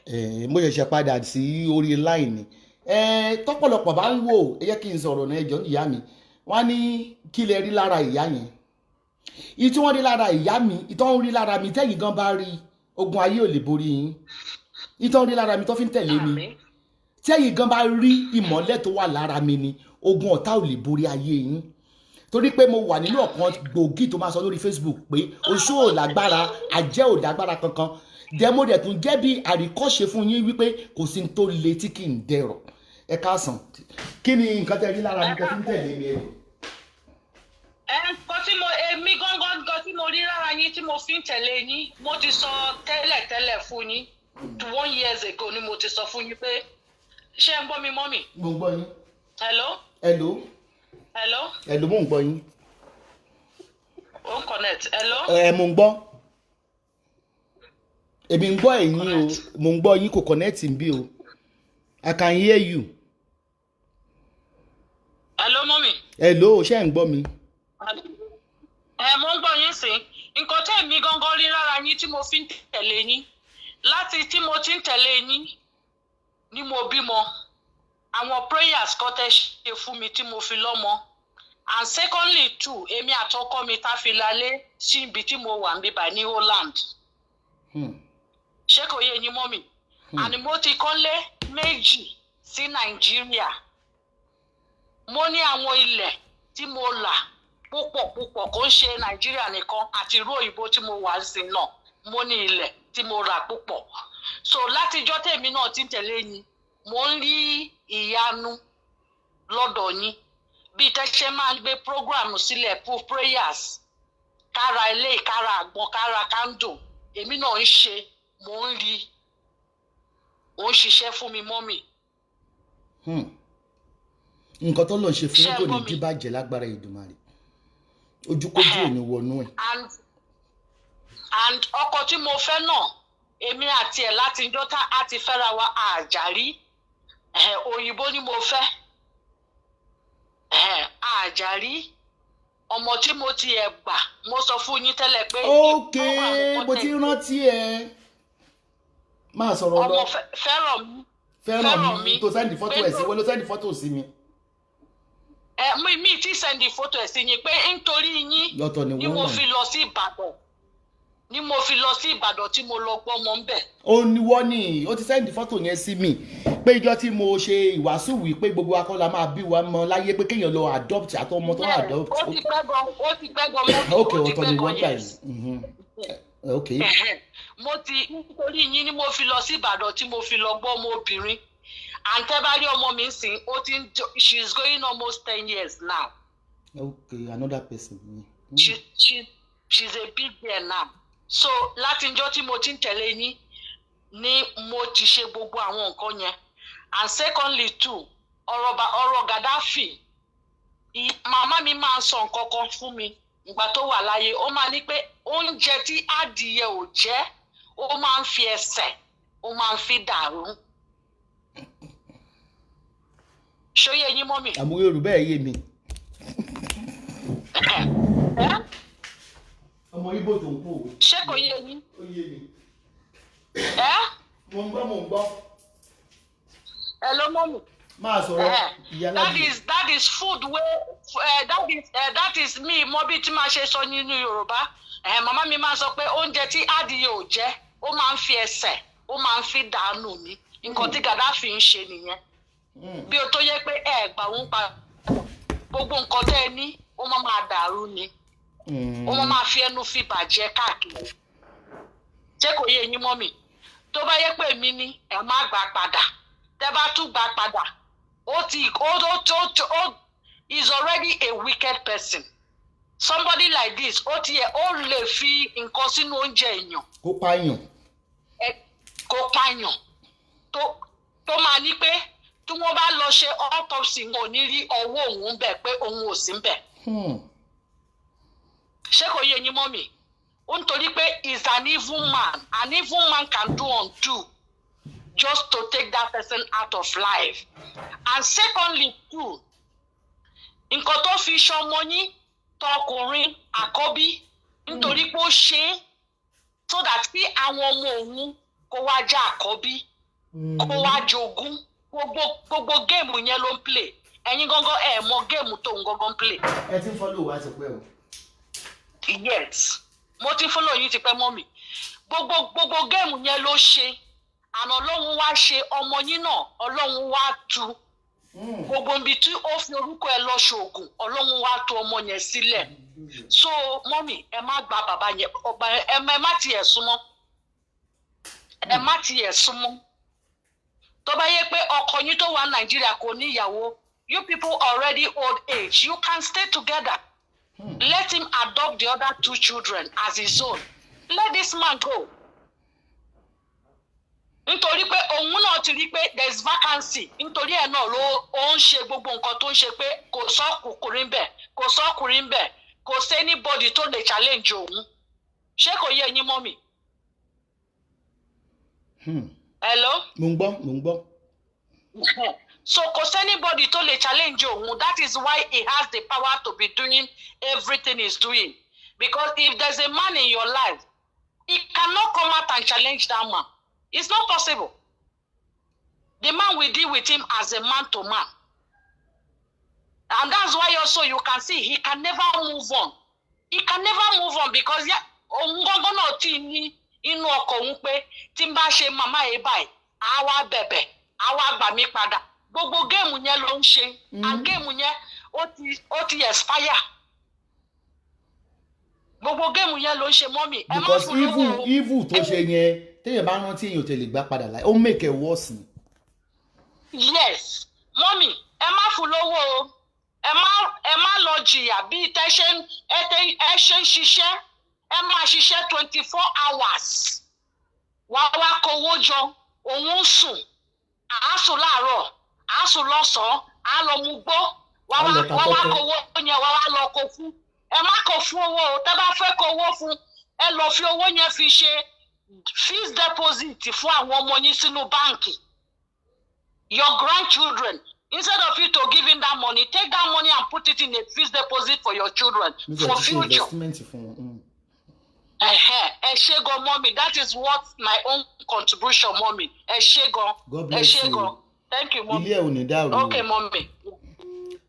mo ṣẹ̀ṣẹ̀ padà sí orí line tọ́pọ̀lọpọ̀ bá ń wò ẹ jẹ́ kí n sọ̀rọ̀ náà ẹjọ́ ìyá mi wọ́n ní kí lẹ rí lára ìyá yẹn ìyí tí wọ́n rí lára ìyá mi ìtọ́ ń rí lára mi tẹ́yìn gan bá rí ogun ayé ò lè borí yín ìtọ́ ń rí lára mi tó fi ń tẹ̀lé mi tẹ́yìn gan bá rí ìmọ́lẹ̀ tó wà lára mi ni ogun ọ̀tá ò lè borí ayé yín torí pé mo wà nínú ọ̀kan gbòógì tó máa sọ lórí Facebook pé oṣó ò lágbára àjẹ́ ò lágbára kankan dẹ́mo dẹ̀ tún jẹ́ bí àríkọ́ṣe fún yín wípé kò sí ní tó le tí kì í dẹ̀rọ̀ ẹ káàsán kí ni nǹkan tẹ́ rí lára mi kẹ́ tí ń tẹ̀lé mi ẹ̀. nǹkan tí èmi gángan tí mo rí lára yín tí mo fi ń tẹ̀lé yín mo ti sọ tẹ́lẹ̀ fún yín 1 year ago ni mo ti sọ fún yín pé ṣé ń gbọ́ mi mọ́mì. mo ń gbọ́ yín. hello. mo ń gbọ́ yín. ó ń connect hello. mo ń gbọ́ èmi ń gbọ́ ẹ̀yin o mo ń gbọ́ yín kò connect bí o I can hear you. hello mọ́mì. hello ṣé ń gbọ́ mi. mo ń gbọ́ yín sí nǹkan tẹ́ èmi gangan rí lára yín tí mo fi ń tẹ̀lé yín láti tí mo ti ń tẹ̀lé yín ni mo bímọ àwọn prayers kan tẹ́ ṣe fún mi tí mo fi lọ́mọ and secondly too èmi àtọkọ mi tá fi lálé sí ibi tí mo wà níbà ní Holland ṣé kò yé yín mọ́mì àní mo ti kọ́lé méjì sí Nàìjíríà mo ní àwọn ilẹ̀ tí mo là púpọ̀ kò ń ṣe Nàìjíríà nìkan àti ìlú òyìnbó tí mo wà sí náà mo ní ilẹ̀ tí mo rà púpọ̀ so látijọ́ tèmi náà ti ń tẹ̀lé yín mo ń rí ìyanu lọ́dọ̀ yín bí tẹ́ṣẹ́ máa ń gbé program sílẹ̀ fún prayers kára ilé kára àgbọn kára kándò èmi náà ń ṣe mo ń rí ó ń ṣiṣẹ́ fún mi mọ́mì. nǹkan tó lọ ṣe fún kò ní díbàjẹ́ lágbára Èdùmàrè ojúkójú ò ní wọnú ẹ̀. and ọkọ tí mo fẹ́ náà èmi àti ẹ̀ láti jọ́ tá a ti fẹ́ra wa àjàrí òyìnbó ni mo fẹ́ àjàrí ọmọ tí mo ti ẹ̀ gbà mo sọ fún yín tẹ́lẹ̀ pé. ok mo ti rántí ẹ máa sọ̀rọ̀ lọ. ọmọ fẹ́ràn mi tó sẹ́ndì fọ́tò ẹ̀ sí wọ́n ló sẹ́ndì fọ́tò sí mi. mi ti sẹ́ndì fọ́tò ẹ̀ sí yín pé nítorí yín ni mo fi lọ sí Ìbàdàn tí mo lọ gbọ́ ọmọ ń bẹ̀. ó ní wọ́n ní ó ti sẹ́ndì fọ́tò yẹn sí mi pé ìjọ tí mo ṣe ìwàásù wí pé gbogbo akọ́lá máa bí wa mọ láyé pé kéèyàn lọ adopt àtọmọ tó adopt. ó ti pẹ́ gan mọ́. ok ọ̀tọ̀ ni wọ́n gbà yìí. ok. nítorí yín ni mo fi lọ sí Ìbàdàn tí mo fi lọ gbọ́ ọmọ obìnrin àǹtẹ́bárí ọmọ mi sìn she is going almost 10 years now. ok another person. She's a big girl now. So láti njọ́ tí mo ti ń tẹ̀lé yín ni mo ti ṣe gbogbo àwọn nǹkan yẹn and secondly too ọ̀rọ̀ Gaddafi màmá mi máa ń sọ nǹkan kan fún mi ìgbà tó wà láyé ó máa ní pé oúnjẹ tí adìyẹ ò jẹ ó máa ń fi ẹsẹ̀ ó máa ń fi dàrú. ṣóyè yín mọ́mì. àmú Yorùbá ẹ̀ yé mi. ọmọ Ìgbò tó ń kú. ṣé kò yé yín. ó yé mi. mo ń gbọ́. ẹ ló mọ́mì. máa sọ̀rọ̀ ìyá lábì. that is food wey that is me mo bí tí máa ṣe sọ nínú Yorùbá màmá mi máa sọ pé oúnjẹ tí adìyẹ ò jẹ ó máa ń fi ẹsẹ̀ ó máa ń fi dànù ní nǹkan tí Gaddafi ń ṣe nìyẹn bí o tó yẹ pé gbà ń pa gbogbo nǹkan tẹ́ ẹ ní ó máa dàrú ni ó máa fi ẹnu fi bàjẹ́ káàkiri ṣé kò yé yín mọ́mì tó bá yẹ pé mi ní ẹ má gbà padà tẹ́ bá tún gbà padà ó is already a wicked person somebody like this ó lè fi nǹkan sínú oúnjẹ èèyàn kó pààyàn tó máa ní pé tí wọ́n bá lọ ṣe autopsy wọn ò ní rí ọwọ́ òun bẹ̀ pé òun ò sí bẹ̀. ṣé kò yé yín mọ́mì ó ń torí pé is an evil man can do undo just to take that person out of life and secondly too nǹkan tó fi ṣọmọ yín tọkùnrin àkọ́bí nítorí pé ó ṣe é so that kí àwọn ọmọ òun kó wá já àkọ́bí kó wá jogún gbogbo géèmù yẹn ló ń play ẹ̀yin gangan ẹ̀ mọ géèmù tó ń gangan play. ẹ ti ń follow wa ti pẹ́ o. Yes mo ti follow yín ti pẹ́ mọ́ mi gbogbo géèmù yẹn ló ṣe àná ọlọ́run wá ṣe ọmọ yín náà ọlọ́run wá tú gbogbo ibi tí ó fi orúkọ ẹ lọ ṣoògùn ọlọ́run wá tú ọmọ yẹn sílẹ̀ so mọ́mì ẹ má gba bàbá yẹn ẹ má tiẹ̀ súnmọ́ ẹ má tiẹ̀ súnmọ́ tó bá yẹ pé ọkọ yín tó wà Nàìjíríà kò ní ìyàwó you people already old age you can stay together let him adopt the other 2 children as his own let this man go nítorí pé òun náà ti rí pé there is vacancy nítorí ẹ̀ náà ló ó ń ṣe gbogbo nǹkan tó ń ṣe pé kò sọ́kùnrin bẹ́ẹ̀ kò sọ́kùnrin bẹ́ẹ̀ kò sí anybody tó lè challenge òun ṣé kò yé ẹ̀yin mọ́ mi. Hello. mo ń gbọ́. So kò sí anybody tó lè challenge òun that is why he has the power to be doing everything he's doing because if there's a man in your life he cannot come out and challenge that man. It's not possible. The man will deal with him as a man to man. And that's why also you can see he can never move on. He can never move on because òun gangan náà ti ní inú ọkọ̀ òun pé tí n bá ṣe màmá yìí báyìí, á wá bẹ̀bẹ̀, á wá gbà mí padà. Gbogbo géèmù yẹn ló ń ṣe. And géèmù yẹn ó ti expire. Gbogbo géèmù yẹn ló ń ṣe mọ́mì. Because evil tó ṣe yẹn téèyàn bá rántí èèyàn tẹ̀lé gbá padà láì ó make it worse ni. Yes mọ́mì ẹ má fún lówó o ẹ má lọ jìyà bí ẹ ṣe ń ṣiṣẹ́ ẹ máa ṣiṣẹ́ 24 hours wá kówó jọ òun ń sùn àá sùn láàárọ̀ àá sùn lọ́sàn-án àá lọ mú gbó wá kówó yẹn wá lọ kó fún ẹ má kó fún owó o tẹ́ bá fẹ́ kó owó fún ẹ lọ fi owó yẹn fi ṣe fixed deposit fún àwọn ọmọ yín sínú báǹkì your grandchildren instead of you to giving that money take that money and put it in a fixed deposit for your children for future. ẹ ṣé gan mommy that is what my own contribution mommy ẹ ṣé gan ẹ ṣé gan thank you mommy. ilé ẹ̀ ò ní dàrú. okay mommy.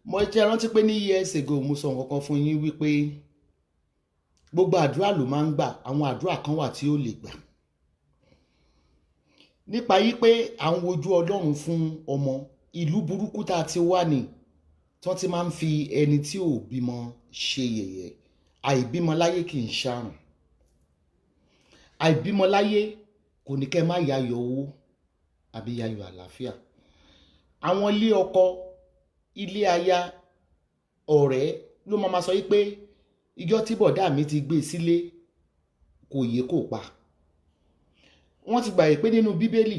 mo jẹ́ rántí pé ní years ago mo sọ nǹkan kan fún yín wípé gbogbo àdúrà ló máa ń gbà àwọn àdúrà kan wà tí ó lè gbà nípa yí pé à ń wojú Ọlọ́run fún ọmọ ìlú burúkú tá a ti wà ní tí wọ́n ti máa ń fi ẹni tí ò bímọ ṣe yẹ̀yẹ́ àìbímọ láyé kì í ṣàrùn àìbímọ láyé kò ní kẹ́ má yayọ̀ owó àbí yayọ̀ àlàáfíà àwọn ilé ọkọ ilé aya ọ̀rẹ́ ló máa sọ yí pé ìjọ tí bọ̀dá mi ti gbé sílé kò yé kò pa wọ́n ti gbàgbé pé nínú bíbélì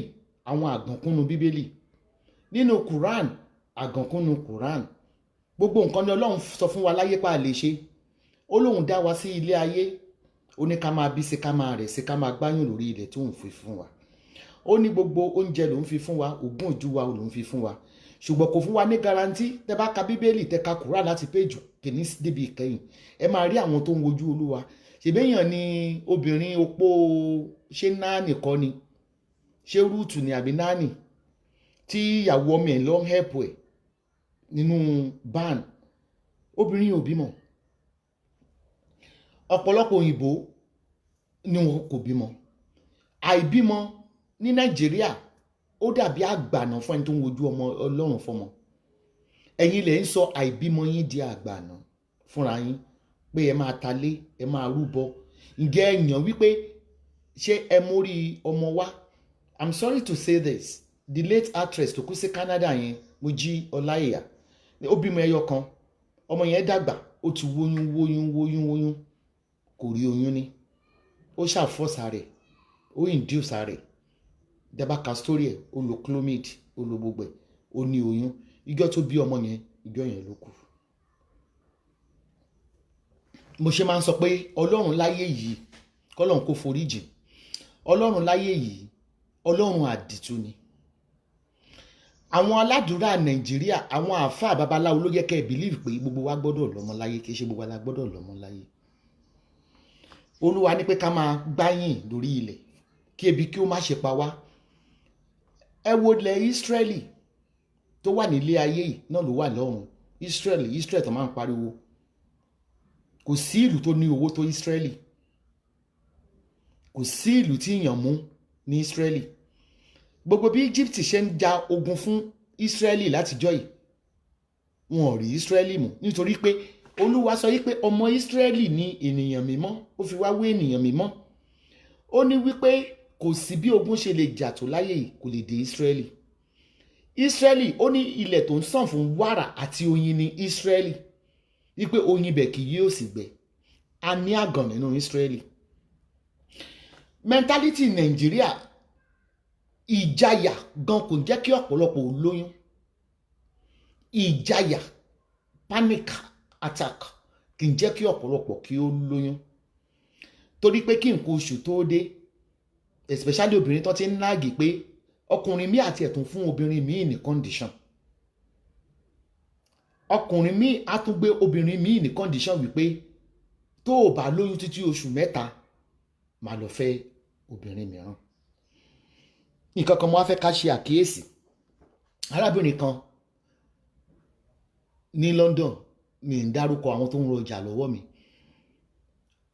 àwọn àgànkúnnu bíbélì nínú Quran àgànkúnnu Quran gbogbo nǹkan ni Ọlọ́run sọ fún wa láyé pa lè ṣe ó lóun dá wa sí ilé ayé ó ní ká máa bí sí ká máa rẹ̀ sí ká máa gbáyùn lórí ilẹ̀ tó ń fi fún wa ó ní gbogbo oúnjẹ ló ń fi fún wa ògùn ojú wa ló ń fi fún wa ṣùgbọ́n kò fún wa ní garanti tẹ́ bá ka bíbélì tẹ́ ka Quran láti péjì kìíní débi ìkẹyìn ẹ máa rí àwọn tó ń wojú Olúwa ṣèbéyàn ni obìnrin opó ṣé náàní kọ́ ni ṣé rúùtù ni àbí náàní tí ìyàwó ọmọ ẹ̀ lọ ń hẹ́pù ẹ̀ nínú ban obìnrin ò bímọ ọ̀pọ̀lọpọ̀ òyìnbó ni wọn kò bímọ àìbímọ ní Nàìjíríà ó dàbí àgbàná fún ẹni tó ń wojú ọmọ Ọlọ́run fọmọ ẹ̀yin lè ń sọ àìbímọ yín di àgbàná fúnra yín pé ẹ máa talé ẹ máa rúbọ ǹjẹ́ èèyàn wípé ṣé ẹ mórí ọmọ wá I'm sorry to say this the late actress tó kú sí Canada yẹn Mojí Ọláìyá ó bímọ ẹyọ kan ọmọ yẹn dàgbà ó ti wóyún kò rí oyún ní ó ṣàfọ́sà rẹ̀ ó induce rẹ̀ dẹ́bàkà story ẹ̀ ó lo clomid ó lo gbogbo ẹ̀ ó ní oyún ìjọ tó bí ọmọ yẹn ìjọ yẹn ló kù. mo ṣe máa ń sọ pé Ọlọ́run láyé yìí kọ́lọ́run kó foríjì Ọlọ́run láyé yìí Ọlọ́run àdìtú ni àwọn aládùúrà Nàìjíríà àwọn àáfàá babaláwo ló yẹ kẹ́ ẹ believe pé gbogbo wa gbọ́dọ̀ lọ́mọ láyé kì í ṣe gbogbo wa la gbọ́dọ̀ lọ́mọ láyé Olúwa ní pé ká máa gbáyìn lórí ilẹ̀ kí ebi kí ó má ṣe pa wá ẹ wo ilẹ̀ Ísírẹ́lì tó wà nílé ayé yìí náà ló wà lọ́run. Ísírẹ́lì tó máa ń pariwo, kò sí ìlú tó ní owó tó Ísírẹ́lì, kò sí ìlú tí èèyàn mú ní Ísírẹ́lì. Gbogbo bí Egypt ṣe ń ja ogun fún Ísírẹ́lì látijọ́ yìí, wọn ò rí Ísírẹ́lì mú, nítorí pé Olúwa sọ wípé ọmọ Ísírẹ́lì ní ènìyàn mímọ́, ó fi wá wé ènìyàn mímọ́. Ó ní wípé kò sí bí ogun ṣe lè jà tó láyé yìí kò lè dé Ísírẹ́lì. Ísírẹ́lì ó ní ilẹ̀ tó ń sàn fún wàrà àti oyin ní Ísírẹ́lì, wípé oyin bẹ̀ kì yóò sì gbẹ. A ní àgàn nínú Ísírẹ́lì. Mentality Nàìjíríà, ìjayà gan kò jẹ́ kí ọ̀pọ̀lọpọ̀ ò lóyún. Ìjayà, panic attack kì í jẹ́ kí ọ̀pọ̀lọpọ̀ kí ó lóyún. Torí pé kí nǹkan oṣù tó dé, especially obìnrin tó ti ń náàgì pé ọkùnrin míì àti ẹ̀tún fún obìnrin míì ní condition. Ọkùnrin míì á tún gbé obìnrin míì ní condition wípé tó o bá lóyún títí oṣù 3 máa lọ fẹ́ obìnrin mìíràn. Nǹkan kan mo wá fẹ́ ká ṣe àkíyèsí. Arábìnrin kan ní London, mi ń dárúkọ àwọn tó ń rọjà lọ́wọ́ mi,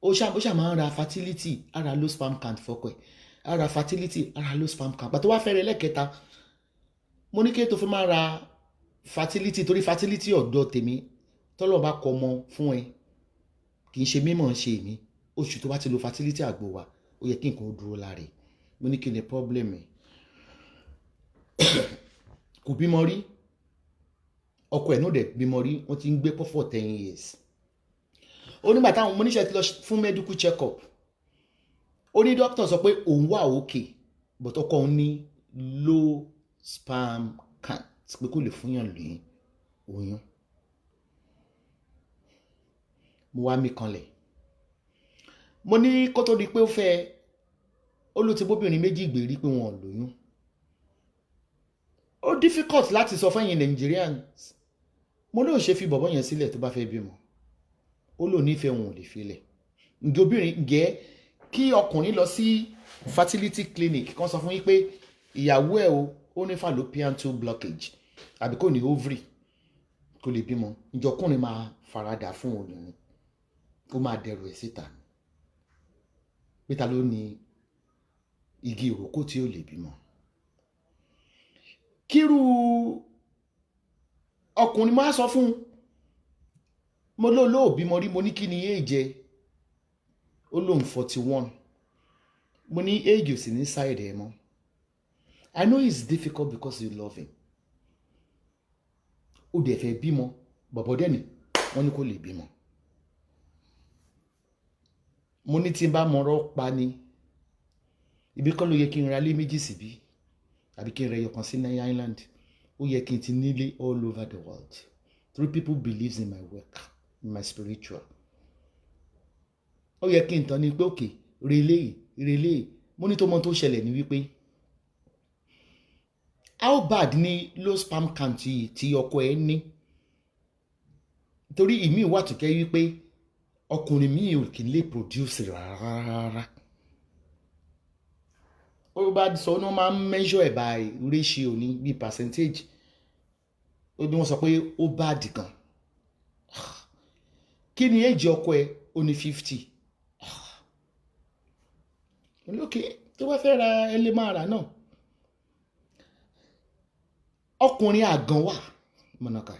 ó ṣá máa ń ra fertility, ara low sperm count fọ́kọ ẹ̀, ara fertility, ara low sperm count. Pàtó wá fẹ́rẹ̀ lẹ́kẹta, mo ní kí tó fi máa ra fertility, torí fertility ọ̀dọ̀ tèmi tọ́lọ́ bá kọ ọmọ fún ẹ kì í ṣe mímọ̀ ṣe èmi. Oṣù tó bá ti lo fertility àgbo wa, ó yẹ kí nǹkan ó dúró lára ẹ̀. Mo ní kí ni problem ẹ̀. Kò bímọ rí, ọkọ ẹ̀ náà dẹ̀ bímọ rí, wọ́n ti ń gbé pọ̀ for 10 years. Ó nígbà táwọn oníṣẹ́ ti lọ fún medical check up, ó ní doctor sọ pé òun wà okay, but ọkọ òun ní low sperm count, pé kò lè fúnyàn lóyún oyún. Mo wá mi kanlẹ̀, mo ní kó tó di pé ó fẹ́, ó ló ti bóbìnrin méjì gbèrí pé wọn ò lóyún. Ó difficult láti sọ fẹ́yìn Nigerians. Mo lóò ṣe fi bọ̀bọ̀ yẹn sílẹ̀ tó bá fẹ́ bímọ, ó lò nífẹ̀ẹ́ wọn ò lè filẹ̀. Ǹjẹ́ obìnrin gẹ́ kí ọkùnrin lọ sí fertility clinic kan sọ fún yín pé ìyàwó ẹ̀ ó ní fallopian tube blockage àbí kò ní ovary, kò lè bímọ. Ǹjẹ́ ọkùnrin máa faradà fún obìnrin, ó máa dẹrù ẹ̀ síta pé ta ló ní igi ìrókò tí ó lè bímọ. Kírú ọkùnrin máa sọ fún, mo lóò bímọ rí, mo ní kí ni age ẹ, ó lóun 41. Mo ní age ò sì ní side ẹ mọ́. I know it's difficult because you love him. Ó dẹ̀ fẹ́ bímọ, bọ̀bọ̀ dẹ́ni wọ́n ní kò lè bímọ. Mo ní tí n bá mọ̀rọ̀ pa ni, ibi kan ló yẹ kí n ra lé méjì síbí àbí kí n ra ẹyọkan sí Nine Island. Ó yẹ kí n ti nílé all over the world. 3 people believes in my work, in my spiritual. Ó yẹ kí n tán ní pé òkè relé. Mo ní tó mọ tó ṣẹlẹ̀ ní wípé how bad ni low sperm count tí ọkọ ẹ ní. Torí ìmí wà tó kẹ́ wípé ọkùnrin mi ò kì í lè produce rárá. Ó bá sọ ní wọ́n máa ń measure ẹ̀ by ratio ní bí percentage. Ó bí wọ́n sọ pé ó bad gan. Kí ni age ọkọ ẹ? Ó ní 50. Lókè tó bá fẹ́ ra ẹlẹ́màrà náà. Ọkùnrin àgàn wà mọ̀nàkà.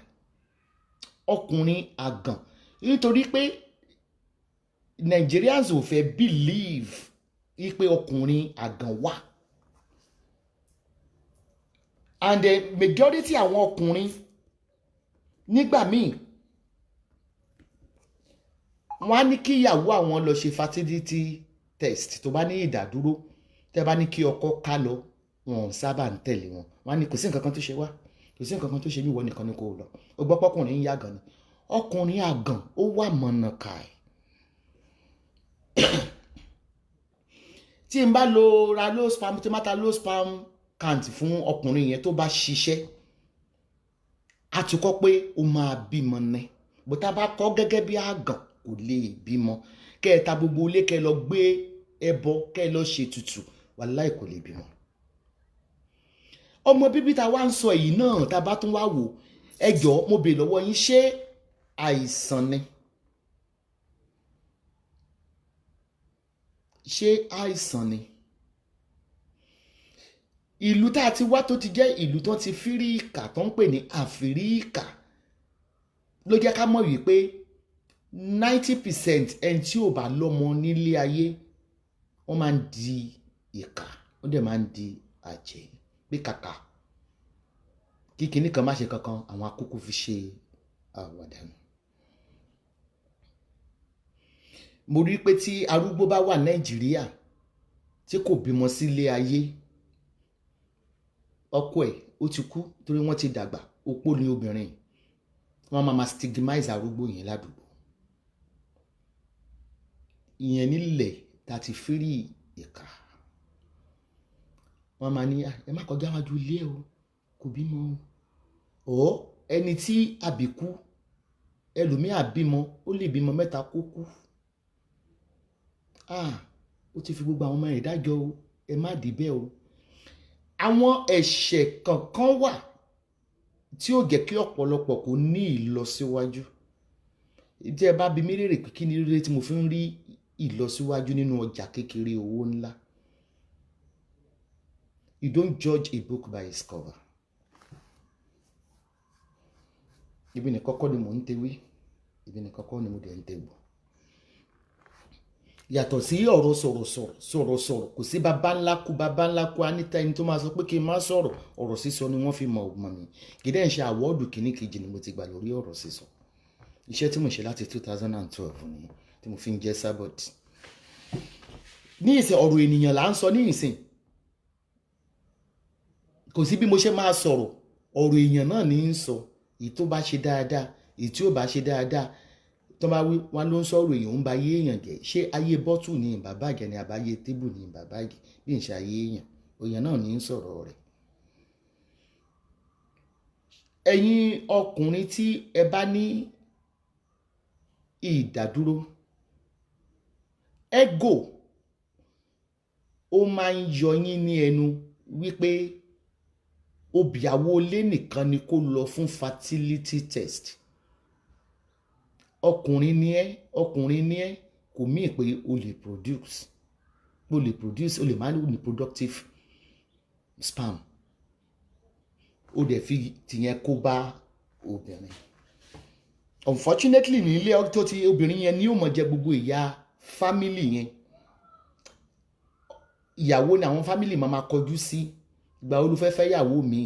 Ọkùnrin àgàn. Nítorí pé Nigerians ò fẹ́ believe wípé ọkùnrin àgàn wà. And the majority àwọn ọkùnrin nígbà míì wọ́n á ní kí ìyàwó àwọn lọ ṣe fertility test tó bá ní ìdádúró, tẹ́ bá ní kí ọkọ ká lọ, wọn ò sábà ń tẹ̀lé wọn. Wọ́n á ní kò sí nǹkan kan tó ṣe wá, kò sí nǹkan kan tó ṣe mí, ìwọ nìkan ni kò lọ. Ó gbọ́ pọ́kùnrin ń yàgàn ni. Ọkùnrin àgàn ó wà mọ̀nàkà ẹ̀. Tí n bá ra low sperm, tí n bá ta low sperm count fún ọkùnrin yẹn tó bá ṣiṣẹ́, a ti kọ́ pé ó máa bímọ ní. Bó tá bá kọ́ gẹ́gẹ́ bí àgàn kò lè bímọ. Kẹ́ ẹ ta gbogbo ilé, kẹ́ ẹ lọ gbé ẹbọ, kẹ́ ẹ lọ ṣe tutù, wàláhì kò lè bímọ. ọmọ bíbí ta wá ń sọ èyí náà tá a bá tún wá wò ẹ jọ̀ọ́ mo bèèrè lọ́wọ́ yín ṣé àìsàn ni ṣé àìsàn ni ìlú tá a ti wá tó ti jẹ́ ìlú tó ti fírí ìkà tó ń pè ní àfírí ìkà ló jẹ́ ká mọ̀ wípé 90% ẹni tí ò bá lọ́mọ nílé ayé wọ́n máa ń di ìkà wọ́n dẹ̀ máa ń di àjẹ́ pé kàkà kí kinní kan má ṣe kankan àwọn akókò fi ṣe àwàdànù. mo rí pé tí arúgbó bá wà Nàìjíríà tí kò bímọ sílé ayé ọkọ ẹ̀ ó ti kú torí wọ́n ti dàgbà opó ni obìnrin wọ́n máa stigmatize arúgbó yẹn ládùúgbò ìyẹn nílẹ̀ tá ti fírí ìkà wọ́n máa ní ẹ má kọjá wájú ilé o kò bímọ o ẹni tí àbíkú ẹlòmíà bímọ ó lè bímọ 3 kó kú ó ti fi gbogbo àwọn ọmọ rẹ̀ dájọ́ o ẹ má dì bẹ́ẹ̀ o àwọn ẹ̀ṣẹ̀ kankan wà tí ó jẹ́ kí ọ̀pọ̀lọpọ̀ kò ní ìlọsíwájú tí ẹ bá bi mí léèrè pé kí ni rere tí mo fi ń rí ìlọsíwájú nínú ọjà kékeré owó ńlá. You don't judge a book by its cover. Ibi ni kọ́kọ́ ni mò ń tewé ibi ni kọ́kọ́ ni mo dẹ̀ ń tegbò. Yàtọ̀ sí ọ̀rọ̀ sọ̀rọ̀ kò sí baba ńlá kú anita ẹni tó máa sọ pé kí n má sọ̀rọ̀ ọ̀rọ̀ sísọ ni wọ́n fi mọ̀ ọ̀gbọ̀n mi kì í dẹ̀ ń ṣe àwọ́ọ̀dù kìíní kejì ni mo ti gbà lórí ọ̀rọ̀ sísọ iṣẹ́ tí mo ṣe láti 2012 ni tí mo fi ń jẹ́ sábọ̀d. ní ìsìn ọ̀rọ̀ ènìyàn là ń sọ ní ìsìn kò sí bí mo ṣe máa sọ̀rọ̀ ọ̀rọ̀ èèyàn náà ní í sọ èyí tó bá ṣe dáadáa èyí tí ò bá ṣe dáadáa tó bá wí wọn ló ń sọ̀rọ̀ èèyàn ń ba ayé èèyàn jẹ́ ṣé ayé bọ́tù ní bàbá àgẹ̀ ni àbáyé tébù ní bàbá àgẹ̀ bí n ṣe ayé èèyàn náà ní í sọ̀rọ̀ rẹ̀. ẹ̀yin ọkùnrin tí ẹ bá ní ìdádúró ego ó máa ń yọ yín ní ẹnu wípé obìàwó ilé nìkan ni kó lọ fún fertility test ọkùnrin ni ẹ́ kò mí pé o lè produce o lè má ní productive sperm o dẹ̀ fi tìyẹn kó bá obìnrin unfortunately ní ilé tó ti obìnrin yẹn ni ó mọ̀ jẹ gbogbo ìyà family yẹn ìyàwó ni àwọn family máa kọjú sí ìgbà olùfẹ́fẹ́ ìyàwó mi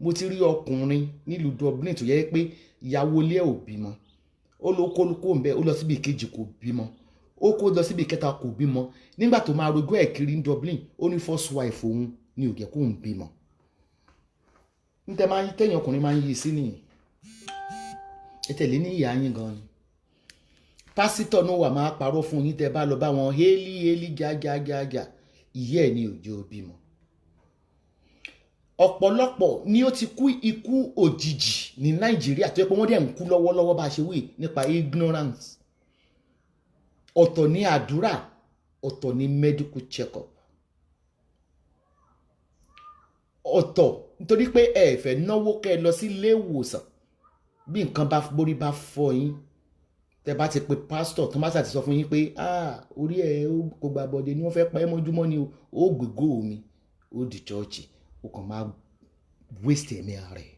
mo ti rí ọkùnrin nílùú Dublin tó yẹ pé ìyàwó ilé ò bímọ ó lọ kó ń bẹ ó lọ síbi kejì kò bímọ ó kó lọ síbi kẹta kò bímọ nígbà tó máa rogún ẹ̀ kiri ní Dublin ó ní first wife òun ni ò jẹ́ kó ń bímọ níta máa ń tẹ̀yìn ọkùnrin máa ń yí sí nìyí ẹ tẹ̀lé ní ìyá yín gan ni pásítọ̀ náà wà máa parọ́ fún yín tẹ́ bá lọ bá wọn hélí gágágágá ìyá ẹ̀ ní òjò bímọ ọ̀pọ̀lọpọ̀ ni ó ti kú ikú òjijì ní Nàìjíríà tó yẹ pé wọ́n dẹ̀ ń kú lọ́wọ́lọ́wọ́ bá a ṣe wí nípa ignorance ọ̀tọ̀ ní àdúrà ọ̀tọ̀ ní medical check-up ọ̀tọ̀ nítorí pé ẹ fẹ́ náwó kẹ́ ẹ lọ sí ilé ìwòsàn bí nǹkan bá borí bá fọ́ yín tẹ́ bá ti pe pásítọ̀ tó má ṣàti sọ fún yín pé orí ẹ kò gba bọ̀dé ni wọ́n fẹ́ pa ẹ́ mọ́júmọ́ ni ó gbégbó omi ó di chọ́ọ̀chì ó kàn máa waste ẹ̀mí ara ẹ̀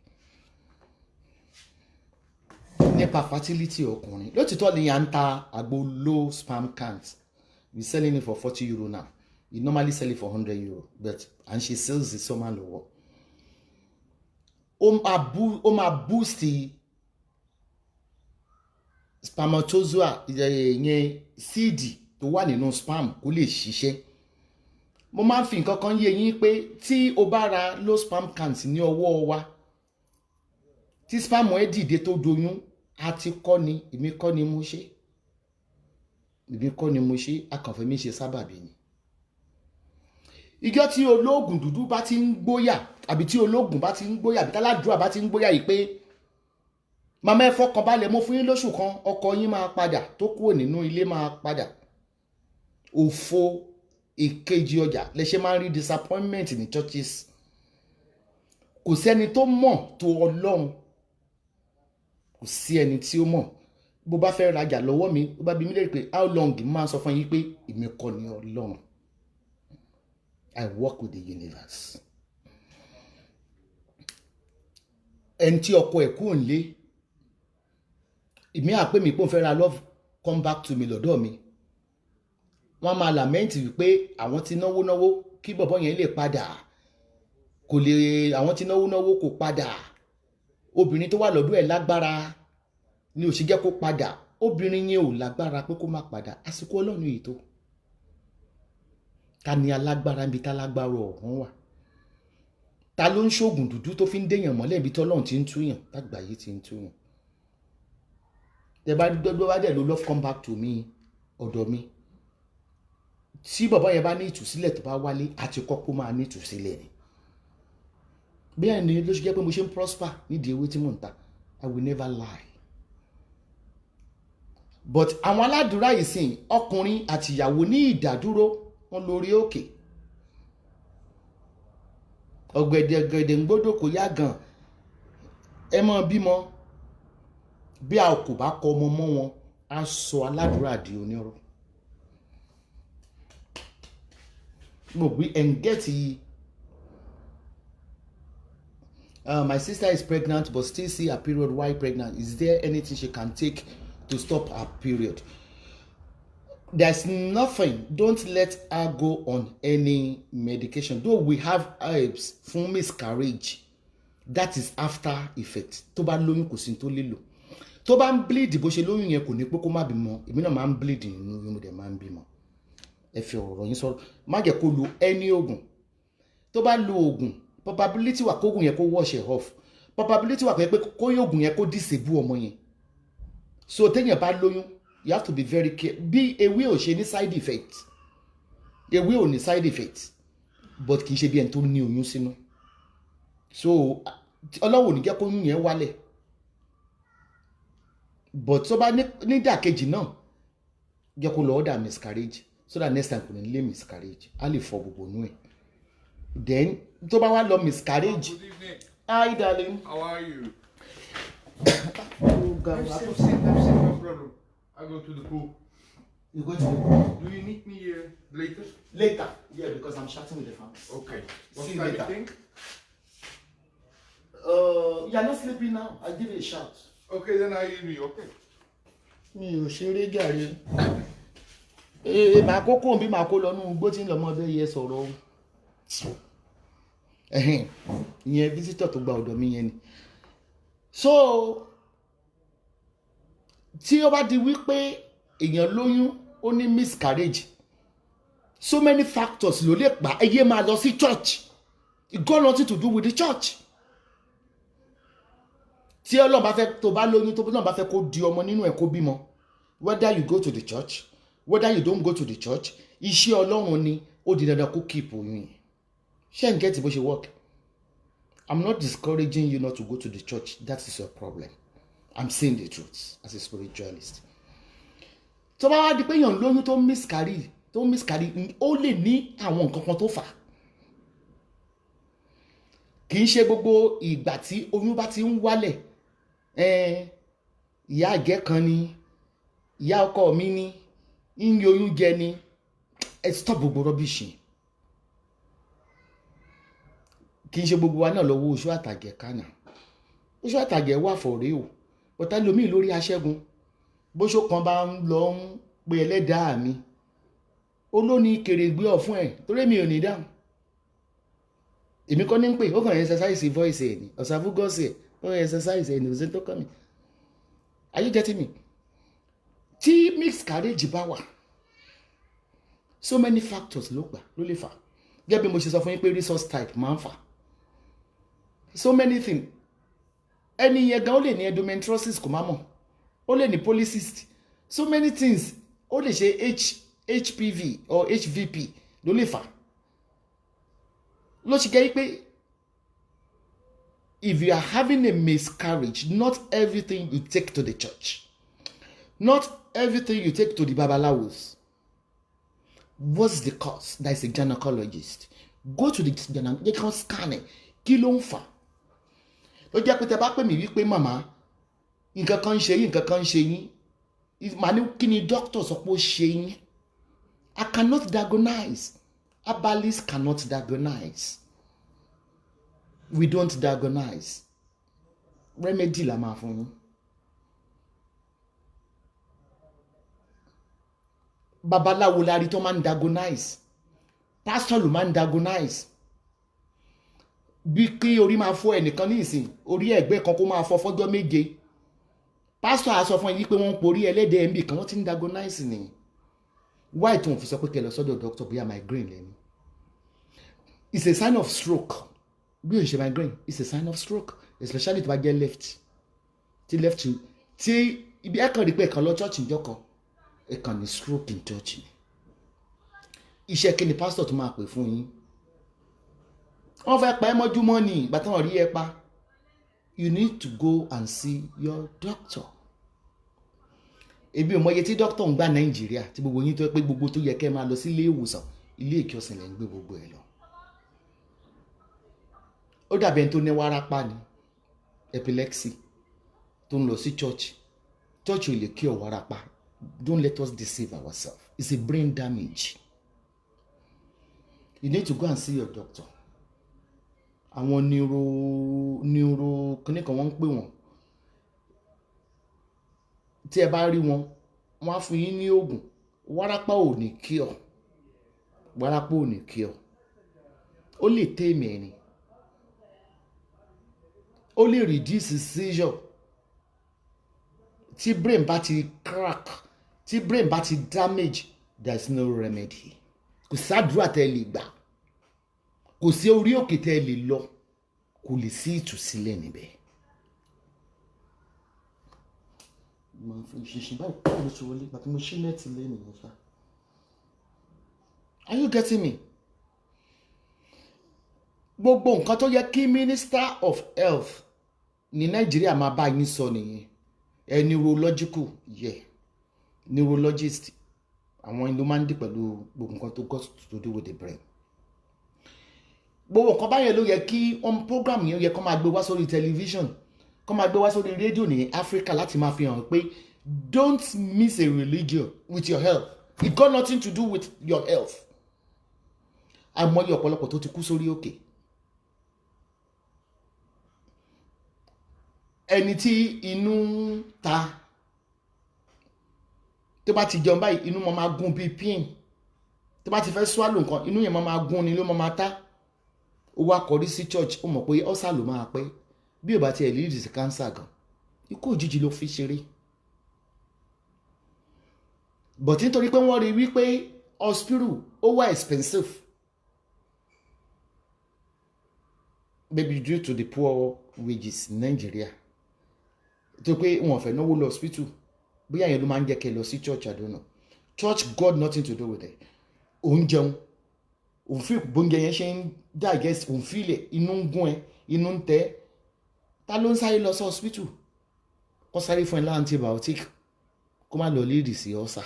nípa fertility ọkùnrin lótìtọ́ ni à ń ta àgbo low sperm count we selling it for €40 now we normally sell it for €100 but à ń ṣe sales sọ́mà lọ́wọ́ ó máa boost spermatozoa yẹn síìdì tó wà nínú sperm kó lè ṣiṣẹ́ mo máa ń fi nǹkan kan yé yín pé tí o bá ra low sperm count ní ọwọ́ wa tí sperm ẹ dìde tó doyún àti kọ́ ni èmi kọ́ ni mo ṣe akànfẹ́ mi ṣe sábàbí ni ìjọ tí olóògùn dúdú bá ti ń gbóyà àbí tí olóògùn bá ti ń gbóyà àbí táládùúrà bá ti ń gbóyà yìí pé màmá ẹ fọkàn balẹ̀ mo fún yín lóṣù kan ọkọ yín máa padà tó kúrò nínú ilé máa padà òfo ìkejì ọjà lẹ ṣe máa ń rí disappointment ní churches kò sẹ́ni tó mọ̀ tó Ọlọ́run, kò sí ẹni tí ó mọ̀. Bó bá fẹ́ rajà lọ́wọ́ mi, ó bá bi mí léèrè pé how long, máa sọ fún yín pé èmi kọ́ ni Ọlọ́run. I work with the universe. Ẹni tí ọkọ ẹ̀ kúrò nílé, ìmí àpè mí pé òun fẹ́ ra love come back to me lọ́dọ̀ mi. Wọ́n máa lament wípé àwọn ti náwó kí bọ̀bọ́ yẹn lè padà. Kò lè, àwọn ti náwó kò padà. Obìnrin tó wà lọ́dọ̀ ẹ̀ lágbára ni ò sì jẹ́ kó padà. Obìnrin yẹn ò lágbára pé kó má padà. Àsìkò Ọlọ́run yìí tó. Ta ni alágbára níbi tá lágbára ọ̀hún wà? Ta ló ń ṣoògùn dúdú tó fi ń déyàn mọ́lẹ̀ ibi tí Ọlọ́run ti ń túyàn, tágbàáyé ti ń túyàn? Tẹ bá dọ́dọ́ wá dẹ̀ ló love come back to me ọ̀dọ̀ mi. Tí bàbá yẹn bá ní ìtúsílẹ̀ tó bá wálé, àti kọ́kọ́ máa ní ìtúsílẹ̀ ni. Bí ẹni ló ṣe jẹ́ pé mo ṣe ń prosper nídìí ewé tí mò ń ta, I will never lie. But àwọn aládùúrà yìí sìn, ọkùnrin àti ìyàwó ní ìdádúró wọn lórí òkè. Ọ̀gẹ̀dẹ̀ ń gbódò kò yá gan. Ẹ mọ bímọ. Bí a kò bá kọ ọmọ mọ́ wọn, á sọ aládùúrà di onírọ́. Mo bí ẹ̀ǹgẹ́tì. My sister is pregnant but still see her period while pregnant. Is there anything she can take to stop her period? There's nothing. Don't let her go on any medication. Though we have herbs for miscarriage, that is after effect. Tó bá lóyún kò sí tó lè lò. Tó bá ń bleed bó ṣe lóyún yẹn kò ní pé kó má bímọ. Èmi náà máa ń bleed nínú oyún, mo dẹ̀ máa ń bímọ. Ẹ fi ọ̀rọ̀ yín sọ̀rọ̀. Má jẹ́ kó lo any oògùn. Tó bá lo oògùn, probability wà kóògùn yẹn kó wash it off. Probability wà pé kó oògùn yẹn kó disable ọmọ yẹn. So téèyàn bá lóyún, you have to be very careful. Bí ewé ò ṣe ní side effect. Ewé ò ní side effect. But kì í ṣe bí ẹni tó ní oyún sínú. So Ọlọ́run ò ní jẹ́ kó oyún yẹn wálẹ̀. But tó bá ní ìdàkejì náà, jẹ́ kó lọ order miscarriage. So that next time kò ní lé miscarriage. A lè fọ gbogbo inú ẹ̀. Then tó bá wá lọ miscarriage. Good evening. Hi darling. How are you? Oh, God. Have seen, no problem. I go to the pool. You go to the pool? Do you need me later? Later. Yeah, because I'm chatting with the fans. Okay. What See you time later. you think? You're not sleeping now. I'll give you a shout. Okay, then I hear you. Okay. Mi ò ṣeré jàre. Màá kókó bí màá kó lọ nú igbó tí ń lọ mọ́ bẹ́ẹ̀ yẹ sọ̀rọ̀ o. Ìyẹn visitor tó gba ọ̀dọ̀ mi yẹn ni. So tí ó bá di wípé èèyàn lóyún ó ní miscarriage, so many factors ló lè pa ẹyẹ máa lọ sí church. It got nothing to do with the church. Tí Ọlọ́run bá fẹ́ tó bá lóyún tó Ọlọ́run bá fẹ́ kó di ọmọ nínú ẹ̀ kó bímọ, whether you go to the church, whether you don't go to the church, iṣẹ́ Ọlọ́run ni ó di dandan kó keep oyún yẹn. Ṣé ń get bó ṣe work? I'm not discouraging you not to go to the church. That is your problem. I'm saying the truth as a spiritualist. Tó bá wá di pé èèyàn lóyún tó miscarry, ó lè ní àwọn nǹkan kan tó fà. Kì í ṣe gbogbo ìgbà tí oyún bá ti ń wálẹ̀. Ìyá àgẹ́ kan ni, ìyá ọkọ mi ni, ń oyún jẹ ni. Ẹ stop gbogbo rubbish. Kì í ṣe gbogbo wa náà lọ́wọ́ oṣù àtàgẹ̀ kánà. Oṣù àtàgẹ̀ wà fọ̀rẹ́ o. Bọ́tá lómi lórí aṣẹ́gun. Bóṣó kan bá ń lọ ń pe ẹlẹ́dàá mi. Olóní kèrègbé ọ̀fún ẹ̀ torí mi ò ní dáhùn. Èmi kọ́ ní ń pè ó kàn exercise voice ẹ̀ ni. Ọ̀sàfúgọ́sì ẹ̀ ó exercise ẹ̀ ni ò sí tó kàn mí. Are you getting me? Tí miscarriage bá wà, so many factors ló lè fà. Gẹ́gẹ́ bí mo ṣe sọ fún yín pé resource type máa ń fà. So many things. Ẹni yẹn gan ó lè ní endometriosis kò má mọ̀. Ó lè ní polycyst. So many things. Ó lè ṣe HPV or HVP ló lè fà. Ló ṣe jẹ́ pé if you are having a miscarriage, not everything you take to the church, not everything you take to the babalawos. What's the cause? There is a gynecologist. Go to the gynecologist. They can scan it. Kí ló ń fà? ó jẹ́ pé tẹ bá pè mí wípé màmá nǹkan kan ń ṣe yín nǹkan kan ń ṣe yín màá ní kí ni doctor sọ pé ó ṣe yín. I cannot diagnose. Herbalists cannot diagnose. We don't diagnose. Remedy la máa fún yín. Babaláwo la rí tó máa ń diagnose. Pastor ló máa ń diagnose. Bí kí orí máa fọ́ ẹnìkan ní ìsìn, orí ẹ̀gbẹ́ kan kó máa fọ́ fọ́jọ́ méje. Pastor á sọ fún yín pé wọ́n ń porí ẹlẹ́dẹ̀ẹ́ ń bì kan wọ́n ti ń diagnose nìyí. Why tó ń fi sọ pé kẹ́ lọ sọ́dọ̀ doctor bóyá migraine lẹ́ni? It's a sign of stroke. Bí o ṣe migraine, it's a sign of stroke, especially tó bá jẹ́ left. Tí ibi ẹ̀kan rí pé ẹ̀kan lọ church ǹjọ́ kan, ẹ̀kan ní stroke in church ni. Iṣẹ́ kí ni pastor tó máa pè fún yín? Wọ́n fẹ́ pa ẹ́ mọ́júmọ́ ni ìgbà táwọn rí ẹ pa. You need to go and see your doctor. Ebi ò mọye tí doctor ń gbà Nàìjíríà tí gbogbo yín tó pé gbogbo tó yẹ kẹ́ máa lọ sí ilé ìwòsàn ilé ìkọ́sìn lẹ́ ń gbé gbogbo ẹ̀ lọ. Ó dàbí ẹni tó ní wárápá ni epilepsy tó ń lọ sí church ò lè cure wárápá. Don't let us deceive ourselves. It's a brain damage. You need to go and see your doctor. Àwọn neuro kíníkan wọ́n ń pè wọ́n. Tí ẹ bá rí wọn, wọ́n á fún yín ní oògùn. Wárápá ò ní cure. Wárápá ò ní cure. Ó lè tẹ́ mẹ́rin. Ó lè reduce seizure. Tí brain bá ti crack, tí brain bá ti damage, there is no remedy. Kò sí àdúrà tẹ́ lè gbà. Kò sí orí òkè tẹ́ lè lọ. Kò lè sí ìtúsílẹ̀ níbẹ̀. Are you getting me? Gbogbo nǹkan tó yẹ kí Minister of Health ní Nàìjíríà máa bá yín sọ nìyẹn. Neurological, neurologist. Àwọn ló máa ń dì pẹ̀lú gbogbo nǹkan tó got to do with the brain. Gbogbo nǹkan báyẹn ló yẹ kí on program yẹn yẹ kó máa gbé wá sórí television, kó máa gbé wá sórí rédíò ní Africa láti máa fi hàn pé don't mix a religion with your health. It got nothing to do with your health. Àmọye ọ̀pọ̀lọpọ̀ tó ti kú sórí òkè. Ẹni tí inú ta tó bá ti jẹun báyìí inú máa gún bíi pin. Tó bá ti fẹ́ swallow nǹkan inú yẹn máa gún ni ló máa ta. Ó wá kọrí sí church ó mọ̀ pé ulcer ló máa pẹ́. Bí ò bá tiẹ̀ lead sí cancer gan. Ikú òjijì ló fi ṣeré. But nítorí pé wọ́n rí wípé hospital ó wà expensive. Maybe due to the poor wages in Nigeria. Tó pé wọ́n fẹ́ náwó lọ hospital. Bóyá yẹn ló máa ń jẹ́ kẹ́ lọ sí church, I don't know. Church got nothing to do with it. Òun jẹun. Òun fi bóúnjẹ yẹn ṣe ń digest, òun fílẹ̀, inú ń gún ẹ, inú ń tẹ́. Ta ló ń sáré lọ sí hospital? Kó sáré fún ẹ lá antibiotic. Kó má lọ lead sí ulcer.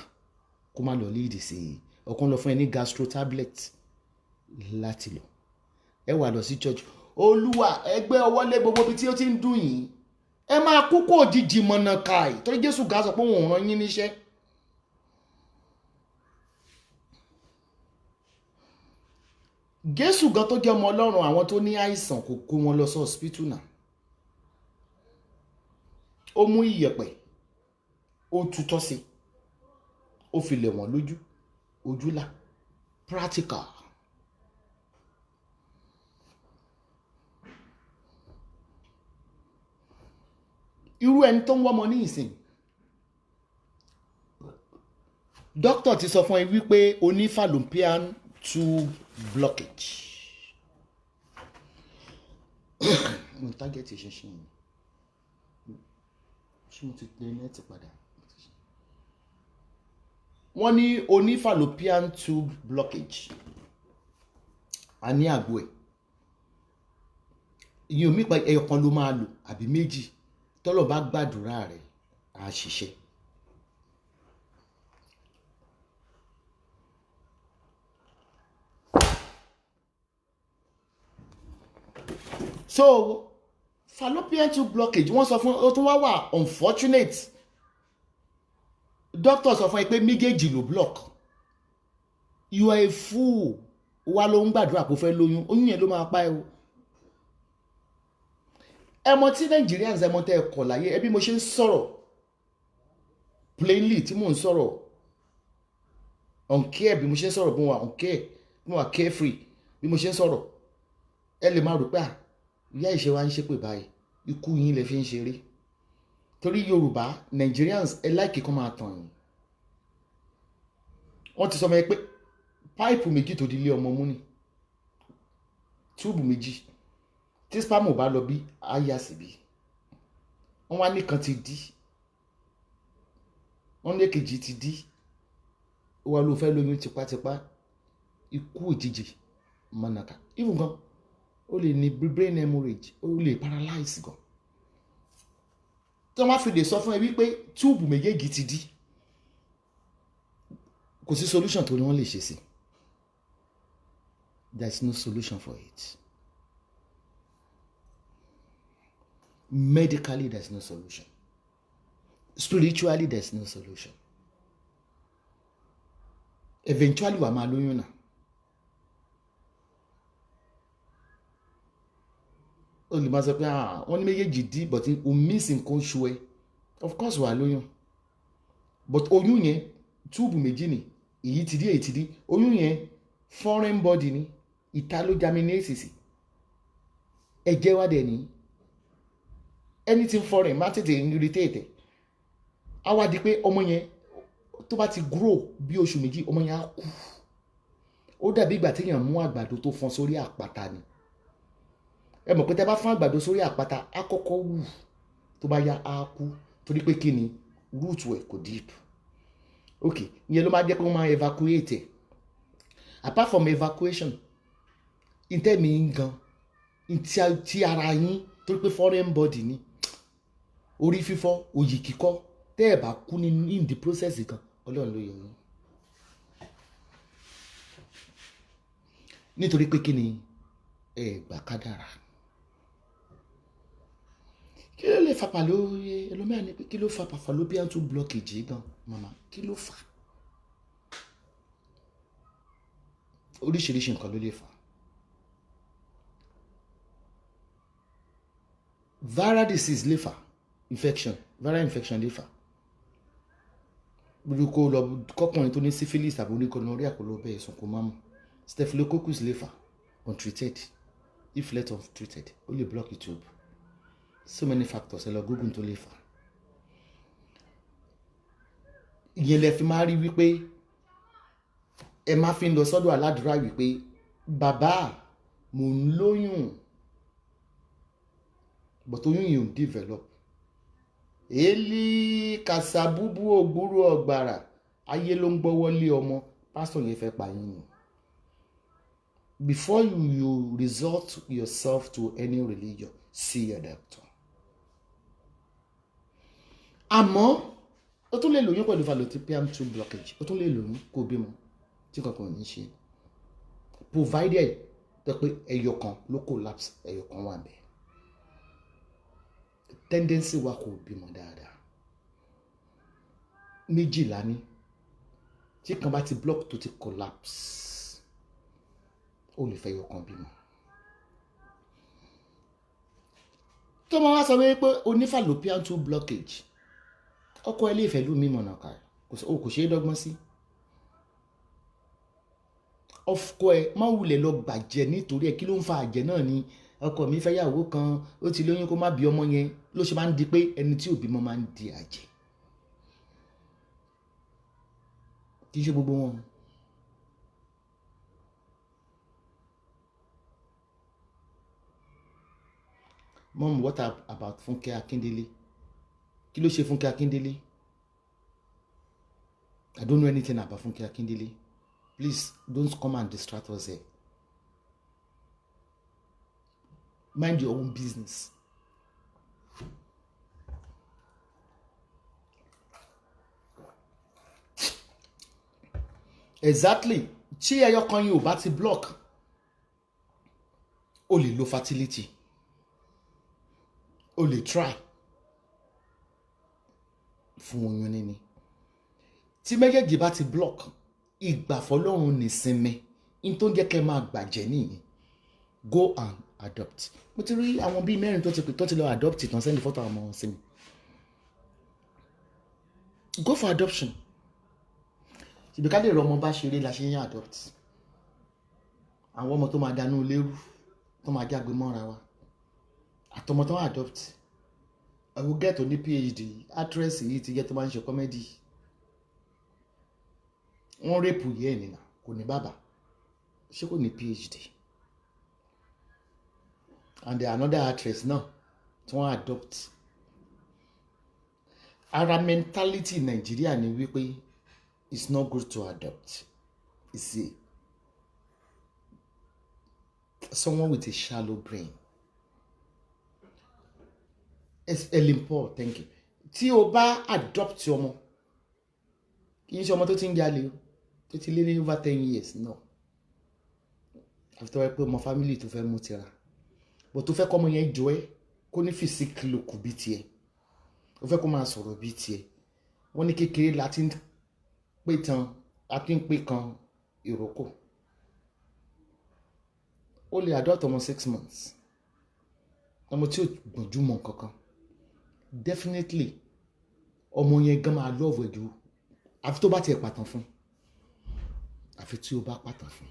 Kó má lọ lead sí ọ̀kan lọ fún ẹ ní gastro tablet láti lò. Ẹ wá lọ sí church. Olúwa ẹgbẹ́ ọwọ́ lé gbogbo ibi tí ó ti ń dùn yín. Ẹ máa kú kó òjijì mọ̀nà káì torí Jésù gá sọ pé òun rán yín níṣẹ́. Jésù gan tó jẹ́ ọmọ Ọlọ́run àwọn tó ní àìsàn kò kó wọn lọ sí hospital náà. Ó mú iyẹ̀pẹ̀, ó tutọ́ sí, ó fi lẹ̀ wọ́n lójú, ojúlá, practical. Irú ẹni tó ń wọ́mọ ní ìsìn. Dókítà ti sọ fún ẹ wípé o ní fallopian tube blockage. Mo target ìṣẹ̀ṣẹ̀ yìí. Ṣé mo ti tẹ nẹ́ẹ̀tì padà? Wọ́n ní o ní fallopian tube blockage. A ní àgbo ẹ̀. Ìyẹn omi pa ẹyọ kan ló máa lò àbí méjì. Tọ́lọ̀ bá gbàdúrà rẹ̀ á ṣiṣẹ́. So fallopian tube blockage wọ́n sọ fún ó tún wá wà unfortunate doctor sọ fún ẹ pé méjèèjì ló block you are a fool wá ló ń gbàdúrà kó fẹ́ lóyún oyún yẹn ló máa pa ẹ́ o ẹmọ tí Nigerians ẹmọ tẹ́ ẹ kọ̀ láyé ẹbí mo ṣe ń sọ̀rọ̀ plainly tí mò ń sọ̀rọ̀ uncare bí mo ṣe ń sọ̀rọ̀ bí mo wà uncare bí mo wà carefree bí mo ṣe ń sọ̀rọ̀ ẹ lè máa rò pé ìyá ìṣe wa ń ṣépè báyìí ikú yín lè fi ń ṣeré torí Yorùbá Nigerians ẹ láìkí kan máa tàn yín wọ́n ti sọ mọ́ ẹ pé páìpù méjì tó di ilé ọmọ mú ni túùbù méjì tí spam ò bá lọ bí á yà sí bí wọ́n wá nìkan ti dí wọ́n ní èkejì ti dí ó wá ló fẹ́ lóyún tipátipá ikú òjijì mọ̀nàkà even gan ó lè ní brain hemorrhage ó lè paralyze gan tí wọ́n bá fi lè sọ fún ẹ wípé túùbù méjèèjì ti dí kò sí solution tó ní wọ́n lè ṣe sí there is no solution for it medically there is no solution spiritually there is no solution eventually wàá máa lóyún náà o lè máa sọ pé wọ́n ní méjèèjì dí but o miss nǹkan oṣù ẹ of course wàá lóyún but oyún yẹn túùbù méjì ni èyí ti dí èyí ti dí oyún yẹn foreign body ni ìta ló germinate sí ẹ̀jẹ̀ wá dẹ̀ ní anything foreign má tètè irritate á wá di pé ọmọ yẹn tó bá ti grow bí oṣù méjì ọmọ yẹn á kú ó dàbí ìgbà téèyàn mú àgbàdo tó fọ́n sórí àpáta ni ẹ mọ̀ pé tẹ́ bá fọ́n àgbàdo sórí àpáta á kọ́kọ́ wù tó bá yá á kú torí pé kí ni root ẹ̀ kò deep ok ìyẹn ló máa jẹ́ pé wọ́n máa evacuate ẹ̀ apart from evacuation ìtẹ́mi ń gan ti ara yín torí pé foreign body ni orí fífọ́ òyì kíkọ́ tẹ́ ẹ̀ bá kú ní in the process kan ọlọ́run ló yẹ yín nítorí pé kí ni ẹ gbà kádàrá kí ló lè fa pàlóye ẹlòmíà ni pé kí ló fa fallopian tube blockage gan mama kí ló fà oríṣiríṣi nǹkan ló lè fà viral disease lè fà viral infection lè fà bí kò lọ kọkùnrin tó ní syphilis àbí oníkọlọrí àkọlọ bẹ́ẹ̀ sùn kò má mú staphylococcus lè fà untreated if left untreated ó lè block the tube so many factors ẹ lọ Google tó lè fà ìyẹn lẹ fi máa rí wípé ẹ máa fi ń lọ sọ́dọ̀ aládùúrà wípé bàbá mò ń lóyún but oyún yìí ò develop èlì kàṣàbúbú ògbúrú ọ̀gbàrà ayé ló ń gbọ́wọ́ lé ọmọ pásítọ̀ yẹn fẹ́ pa yín ni before you resort yourself to any religion see your doctor àmọ́ o tún lè lóyún pẹ̀lú fallopian tube blockage o tún lè lóyún kó bímọ tí kankan ò ní ṣe provided pé ẹyọ kan ló collapse ẹyọ kan wà bẹ́ẹ̀ tendency wa kò bímọ dáadáa méjìlá ní tí kan bá ti block tó ti collapse ó lè fẹ́ ẹyọ kan bímọ tó máa wá sọ wípé o ní fallopian tube blockage ọkọ ilé ìfẹ́ ló mímọ̀ náà ká kò ṣe é dọ́gbọ́n sí ọkọ ẹ má wulẹ̀ lọ gbàjẹ́ nítorí ẹ kí ló ń fa àjẹ́ náà ni ọkọ mi fẹ́ yàwó kan ó ti lóyún kó má bí ọmọ yẹn ló ṣe máa ń di pé ẹni tí ò bímọ máa ń di àjẹ́ kì í ṣe gbogbo wọn. Mom, what about Funke Akindele? Kí ló ṣe Funke Akindele? I don't know anything about Funke Akindele. Please don't come and distract us here. Mind your own business. Exactly. Tí ẹyọ kan yìí ò bá ti block, o lè lo fertility. o lè try fún oyún níní tí méjèèjì bá ti block ìgbà fọlọ́run nìsinmi in tó ń jẹ́ kẹ́ máa gbàjẹ́ nìyí go and adopt. Mo ti rí àwọn bíi mẹ́rin tó ti lọ adopt tán sẹ́ni fọ́tò àwọn ọmọ sí mi. Go for adoption. Ṣèbí ká lè rọ ọmọ bá ṣeré la ṣe ń adopt. Àwọn ọmọ tó máa dánú lérú tó máa jágbe mọ́ra wa àtọmọ tó ń adopt. I will get to ní PhD actress yìí ti jẹ́ tó máa ń ṣe comedy. Wọ́n rẹ́pù yẹ́ ẹ̀ nìyà kò ní bàbá ṣé kò ní PhD. And there are another actress náà tí wọ́n adopt. Ara mentality Nigeria ni wípé it's not good to adopt. It's someone with a shallow brain. It's Ellen Paul, thank you. Tí o bá adopt ọmọ kì í ṣe ọmọ tó ti ń jalè o tó ti lé ní over 10 years no. After all pé ọmọ family tó fẹ́ mú tira but tó fẹ́ kọ́ ọmọ yẹn jọ ẹ́ kó ní physique look bí tiẹ̀ ó fẹ́ kó máa sọ̀rọ̀ bí tiẹ̀ wọ́n ní kékeré láti ń pè tán àti ń pè kan ìrókò ó lè adopt ọmọ 6 months ọmọ tí ò gbọ̀njú mọ̀ kankan definitely ọmọ yẹn gan máa love ẹ̀ jù àfi tó bá tiẹ̀ pàtàn fún àfi tí ó bá pàtàn fún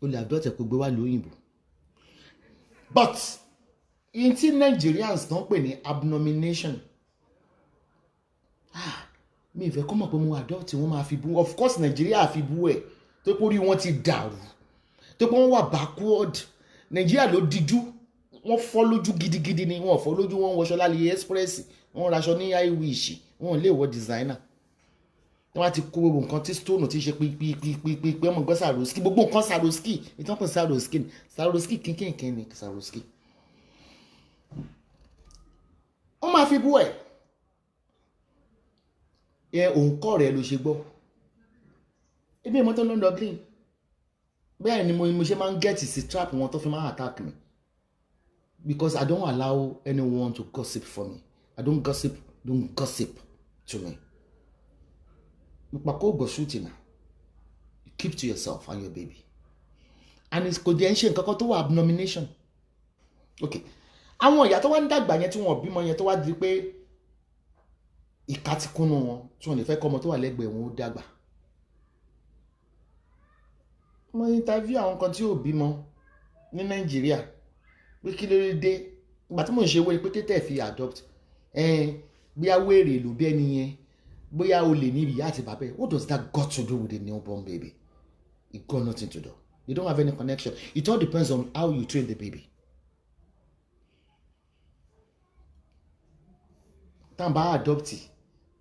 ó lè adopt ẹ̀ kó gbé wá lóyìnbó but in tí Nigerians tán pè ní abomination mi ìfẹ́ kọ́ mọ̀ pé mo adopt wọ́n máa fi bú of course Nigeria fi bú ẹ̀ tó pé orí wọn ti dàrú tó pé wọ́n wà backward Nigeria ló dijú wọ́n fọ́ lójú gidigidi ni wọ́n fọ́ lójú wọ́n wọṣọ lálẹ́ express wọ́n raṣọ ní iwish wọ́n lè wọ designer wọ́n ti kó gbogbo nǹkan tí stone ti ṣe pípípípípí ọmọ gbọ́ Swarovski gbogbo nǹkan Swarovski ìtàn pọ̀ Swarovski kínkínkín ni Swarovski wọ́n máa fi bú ẹ̀ ẹ òun kọ́ rẹ̀ ló ṣe gbọ́ ebi ìmọ́tò London green bẹ́ẹ̀ ni mo ṣe máa ń get sí trap wọn tó fi máa attack me because I don't allow anyone to gossip for me. I don't gossip to me. Ìpàkó gọ̀ṣútì náà keep to yourself and your baby and kò jẹ́ ń ṣe nǹkan kan tó wà abomination okay àwọn ìyá tó wá ń dàgbà yẹn tí wọ́n bímọ yẹn tó wá di pé ìka ti kúnnú wọn tí wọ́n lè fẹ́ kọ́ ọmọ tó wà lẹ́gbẹ̀ẹ́ wọn ó dàgbà mo interview àwọn kan tí ò bímọ ní Nàìjíríà pé kí ló dé ìgbà tí mò ń ṣe wé pé tètè fi adopt bí awéèrè ló bí ẹni yẹn bóyá o lè ní ìyá àti bàbá ẹ̀ what does that got to do with a newborn baby? It got nothing to do. You don't have any connection. It all depends on how you train the baby. tá à ń bá adopt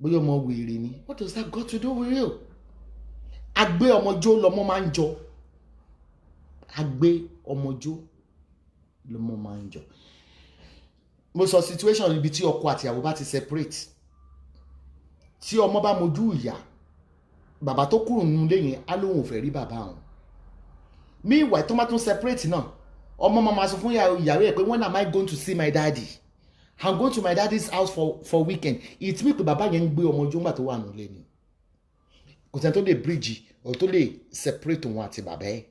bóyá ọmọ wèrè ni what does that got to do with you? Agbé ọmọjó lọmọ máa ń jọ agbé ọmọjó lọmọ máa ń jọ. Mo sọ situation ibi tí ọkọ àti ìyàwó bá ti separate tí ọmọ bá mojú ìyá bàbá tó kúrò nínú ilé yẹn á lóun ò fẹ́ rí bàbá àwọn meanwhile tó má tún separate náà ọmọ máa sọ fún ìyàwó ẹ̀ pé when am I going to see my daddy? I'm going to my daddy's house for weekend. It means pé bàbá yẹn ń gbé ọmọjó ńgbà tó wà nílé ni kò sẹ́ni tó lè bridge or tó lè separate òun àti bàbá ẹ̀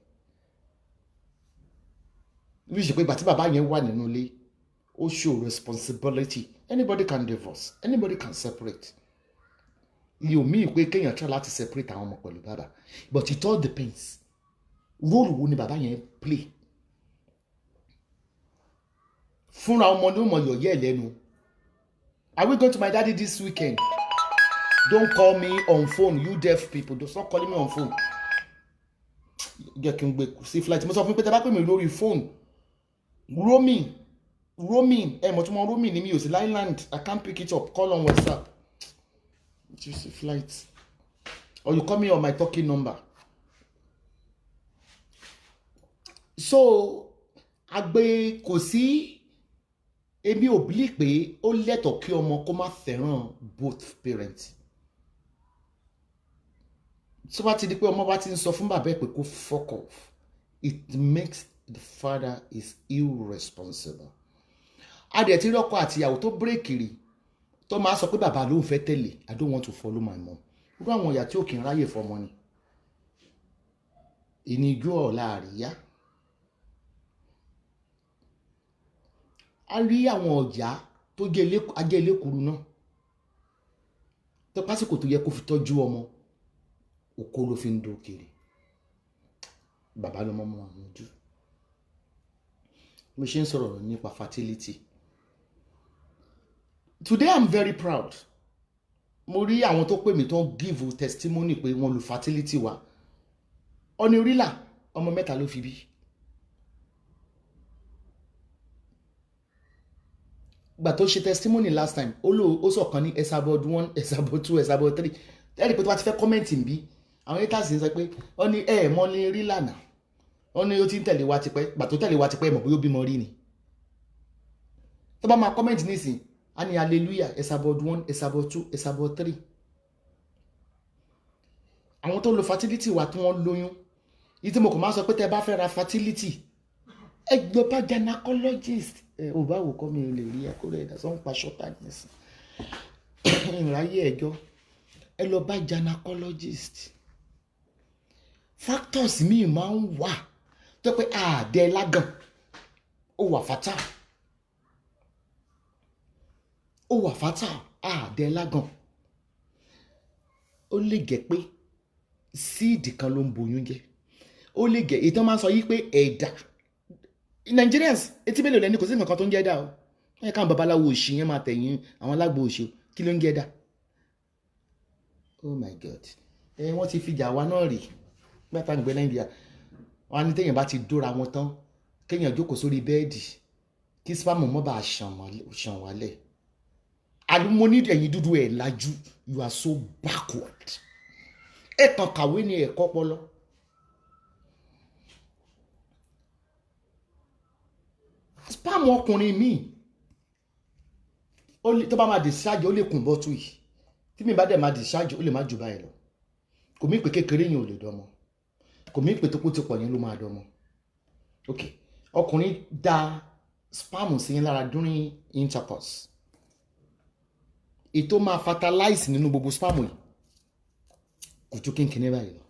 bí ṣe pé bàtí bàbá yẹn wà nínú ilé ó show responsibility. Anybody can divorce, anybody can separate. You mean pé kéèyàn try láti separate àwọn ọmọ pẹ̀lú bàbá but it all depends role wo ni bàbá yẹn play. Fúnra ọmọ ló mọ yọ̀yẹ́ lẹ́nu. Are we going to my daddy this weekend? Don't call me on phone, you deaf people. Don't stop calling me on phone. Jẹ́ kí n gbé sí flight. Mo sọ fún pé tẹ́ bá pè mí lórí phone. Roaming. Mo tún mọ roaming ni mi ò sí island. I can't pick it up. Call on WhatsApp. Just flight. Or you call me on my talking number. So, àgbẹ̀ kò sí èmi ò believe pé ó lẹ́tọ̀ọ́ kí ọmọ kó má fẹ́ràn both parents. Tó bá ti di pé ọmọ bá ti ń sọ fún bàbá ẹ̀ pé kó fuck off, it makes the father is irresponsible. adẹ̀ tí rọ́kọ àti ìyàwó tó bírèkì rè tó máa sọ pé bàbá ló ń fẹ́ tẹ̀lé I don't want to follow my mom irú àwọn ìyá tí ò kì í ráyè fọmọ ni ìníjú ọ̀la àríyá a rí àwọn ọ̀já tó ajẹ́ elékuru náà tó pásìkò tó yẹ kó fi tọ́jú ọmọ òkó ló fi ń dókèrè bàbá ló mọ́ àwọn ojú mo ṣe ń sọ̀rọ̀ nípa fertility today I'm very proud mo rí àwọn tó pè mí tó ń give testimony pé wọ́n lu fertility wa ọ̀nà orílà ọmọ 3 ló fi bí gbà tó ṣe testimony last time ó sọ̀kan ní Esabod 1 Esabod 2 Esabod 3 ẹ̀rí pé tó bá ti fẹ́ kọ́mẹ́ǹtì bí àwọn haters ń sọ pé ó ní mọ́ ní rí lànà ó ní ó ti ń tẹ̀lé wa tipẹ́ gbà tó tẹ̀lé wa tipẹ́ mọ̀ bóyá ó bímọ rí ni tó bá máa kọ́mẹ́ǹtì nísìn á ní hallelujah Esabod 1 Esabod 2 Esabod 3 àwọn tó lo fertility wa tí wọ́n lóyún yìí tí mo kò máa sọ pé tẹ́ bá fẹ́ ra fertility ẹ gbọ́ bá gynecologist ò bá wò kọ́ mi ò lè rí ẹ̀kọ́ rẹ̀ ẹ̀dá sọ́n pa ṣọ́tà nísìn ìráyè ẹjọ́ ẹ lọ bá gynecologist factors míì máa ń wà tó pé àdẹ lágàn ó wà fatal àdẹ lágàn ó lè jẹ́ pé síìdì kan ló ń boyún jẹ́ ó lè jẹ́ èyí tó máa ń sọ yìí pé ẹ̀dà Nigerians etí mélòó lẹ́ni kò sí nǹkan tó ń jẹ́ dà o ẹ̀ káwọn babaláwo òṣì yẹn máa tẹ̀yìn àwọn alágbo òṣì kí ló ń jẹ́ dà oh my god wọ́n ti fi jà wá náà rí gbàtà nígbẹ́ Nàìjíríà wọn á ní téèyàn bá ti dóra wọn tán kéèyàn jókòó sórí bẹ́ẹ̀dì kí spam mọ́ bá ṣàn wálẹ̀ àlùmọ́ ní ẹ̀yìn dúdú ẹ̀ lajú you are so backward ẹ̀ kàn kàwé ní ẹ̀kọ́ pọlọ. spam ọkùnrin míì tó bá máa discharge ó lè kùn bọ́tù yìí tí mi bá dẹ̀ máa discharge ó lè má jù báyìí lọ kò mí pé kékeré yẹn ò lè dọ́mọ kò mí pé tó kó ti pọ̀ yẹn ló máa dọ́mọ ok ọkùnrin da spam sí yín lára during intercourse ètò máa fertilize nínú gbogbo spam yìí kò ju kínkínní báyìí lọ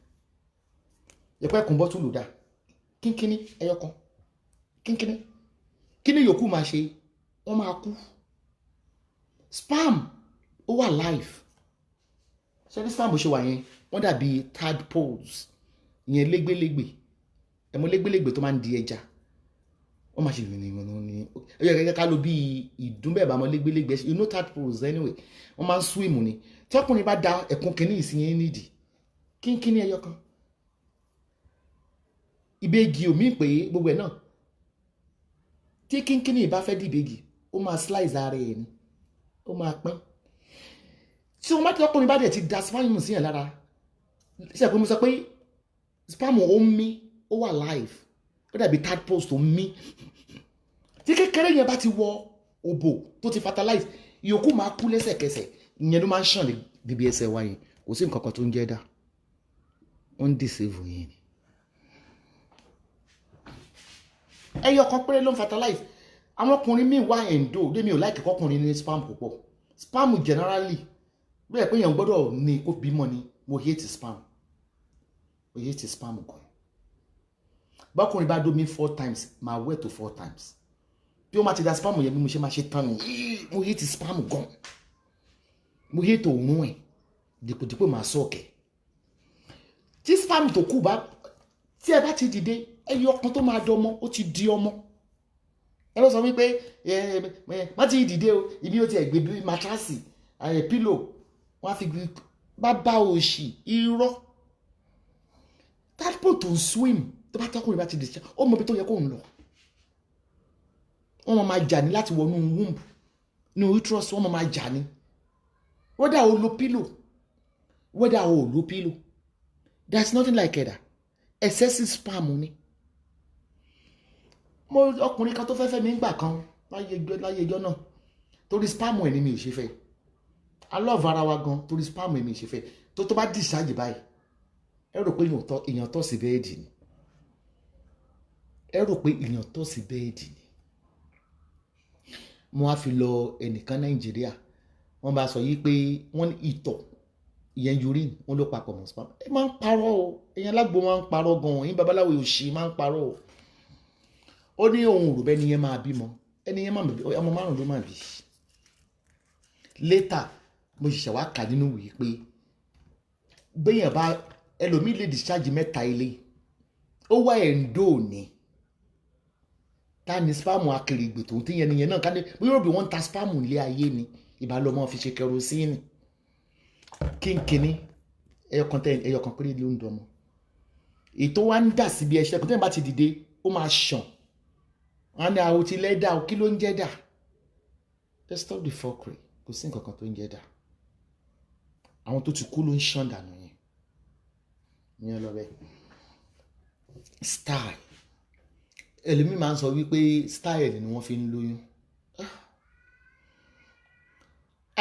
yẹpẹ́ kùn bọ́tù lò dá kínkínní ẹyọkan kínkínní kíni yòókù máa ṣe wọ́n máa kú spam ó wà live ṣé ní spam bó ṣe wà yẹn wọ́n dàbí tadpoles ìyẹn légbélégbè ẹ̀mọ́ légbélégbè tó máa ń di ẹja wọ́n máa ṣe ní ẹ̀yẹ ká ló bí ìdúnbẹ̀bà mọ́ légbélégbè you know tadpoles anyway wọ́n máa ń swim ni tí ọkùnrin bá da ẹ̀kún kìíní ìsinyìí nídìí kínkínní ẹyọ kan ìbejì omi pé gbogbo ẹ̀ náà tí kínkínní ìbá fẹ́ dìbejì ó máa slice ara ẹ̀ ni ó máa pín tí wọ́n bá ti ọkùnrin bá dẹ̀ ti da spam sí yẹn lára ṣe pé mo sọ pé spam ó ń mí ó wà live ó dàbí tadpoles tó ń mí tí kékeré yẹn bá ti wọ òbò tó ti fertilize ìyókù máa kú lẹ́sẹ̀kẹsẹ̀ ìyẹn ló máa ń ṣàn lé bíbí ẹsẹ̀ wa yẹn kò sí nǹkan kan tó ń jẹ́ dà ó ń dìsèvù yẹn ni ẹyọ kan péré ló ń fertilize àwọn ọkùnrin míì wá endo lémi ò láìkẹ́ kọkùnrin ní spam púpọ̀ spam generally bẹ́ẹ̀ pé èèyàn gbọ́dọ̀ ní kó bímọ ni mo hate spam gan bọ́kùnrin bá dómi 4 times máa wẹ̀ tó 4 times bí ó máa ti da spam yẹn bí mo ṣe máa ṣe tán ni mo hate spam gan mo hate òórùn ẹ̀ dípòdípò máa sọ̀kẹ́ tí spam tó kù bá tí ẹ bá ti dìde ẹyọ ọkàn tó máa dọmọ ó ti di ọmọ ẹ lọ sọ wípé má ti dìde o ibi ó ti ẹgbẹ bí matrasi pílò wọn á fi bàbá òṣì irọ́ tadpole tó ń swim tó bá tọkùnrin bá ti dìde ó mọ ibi tó yẹ kó ń lọ wọn máa jà ní láti wọnú womb ní uterus wọn máa jà ní whether o lo pílò whether o lo pílò there is nothing like that excessive spam ni mo ọkùnrin kan tó fẹ́ fẹ́ mi ń gbà kan láyé ẹjọ́ náà torí spam ẹ̀ ni mi ò ṣe fẹ́ I love ara wa gan torí spam ẹ̀ mi ò ṣe fẹ́ tó bá discharge báyìí ẹ rò pé èèyàn tọ́ sí bẹ́ẹ̀dì ni ẹ rò pé èèyàn tọ́ sí bẹ́ẹ̀dì ni mo wá fi lọ ẹnìkan Nàìjíríà wọ́n bá sọ yìí pé wọ́n ní ìtọ̀ ìyẹn urine wọ́n ló papọ̀ mọ́ sperm. Ẹ máa ń parọ́ o, ẹ̀yin alágbo máa ń parọ́ gan-an, ẹ̀yin babaláwo òṣì máa ń parọ́ o. Ó ní òun ò rò bẹ́ẹ̀ ni yẹn máa bímọ, ẹni yẹn máa bí ọmọ 5 ló máa bí. Later mo ṣẹ̀ṣẹ̀ wá kà nínú ìwé pé béèyàn bá ẹlòmíì lè discharge 3 ilé ó wá endo ní ta ni spam akèrègbè tó ń tí yẹn náà ká ní bí yóò bí wọ́n ta spam ilé ayé ni ìbálòmọ́ fi ṣe kẹrosíìnì kínkínní ẹyọkan péré ló ń dọmọ ètò wa ń dà síbi ẹṣẹ kò tẹ́yìn bá ti dìde ó máa ṣàn wọn ní àwọn ti lẹ́dà ó kí ló ń jẹ́ dà. Let's stop the fuckery, kò sí nǹkan kan tó ń jẹ́ dà, àwọn tó ti kú ló ń ṣàn dànù yẹn lọ bẹ́ẹ̀. Style ẹlòmíì máa ń sọ wípé style ni wọ́n fi ń lóyún.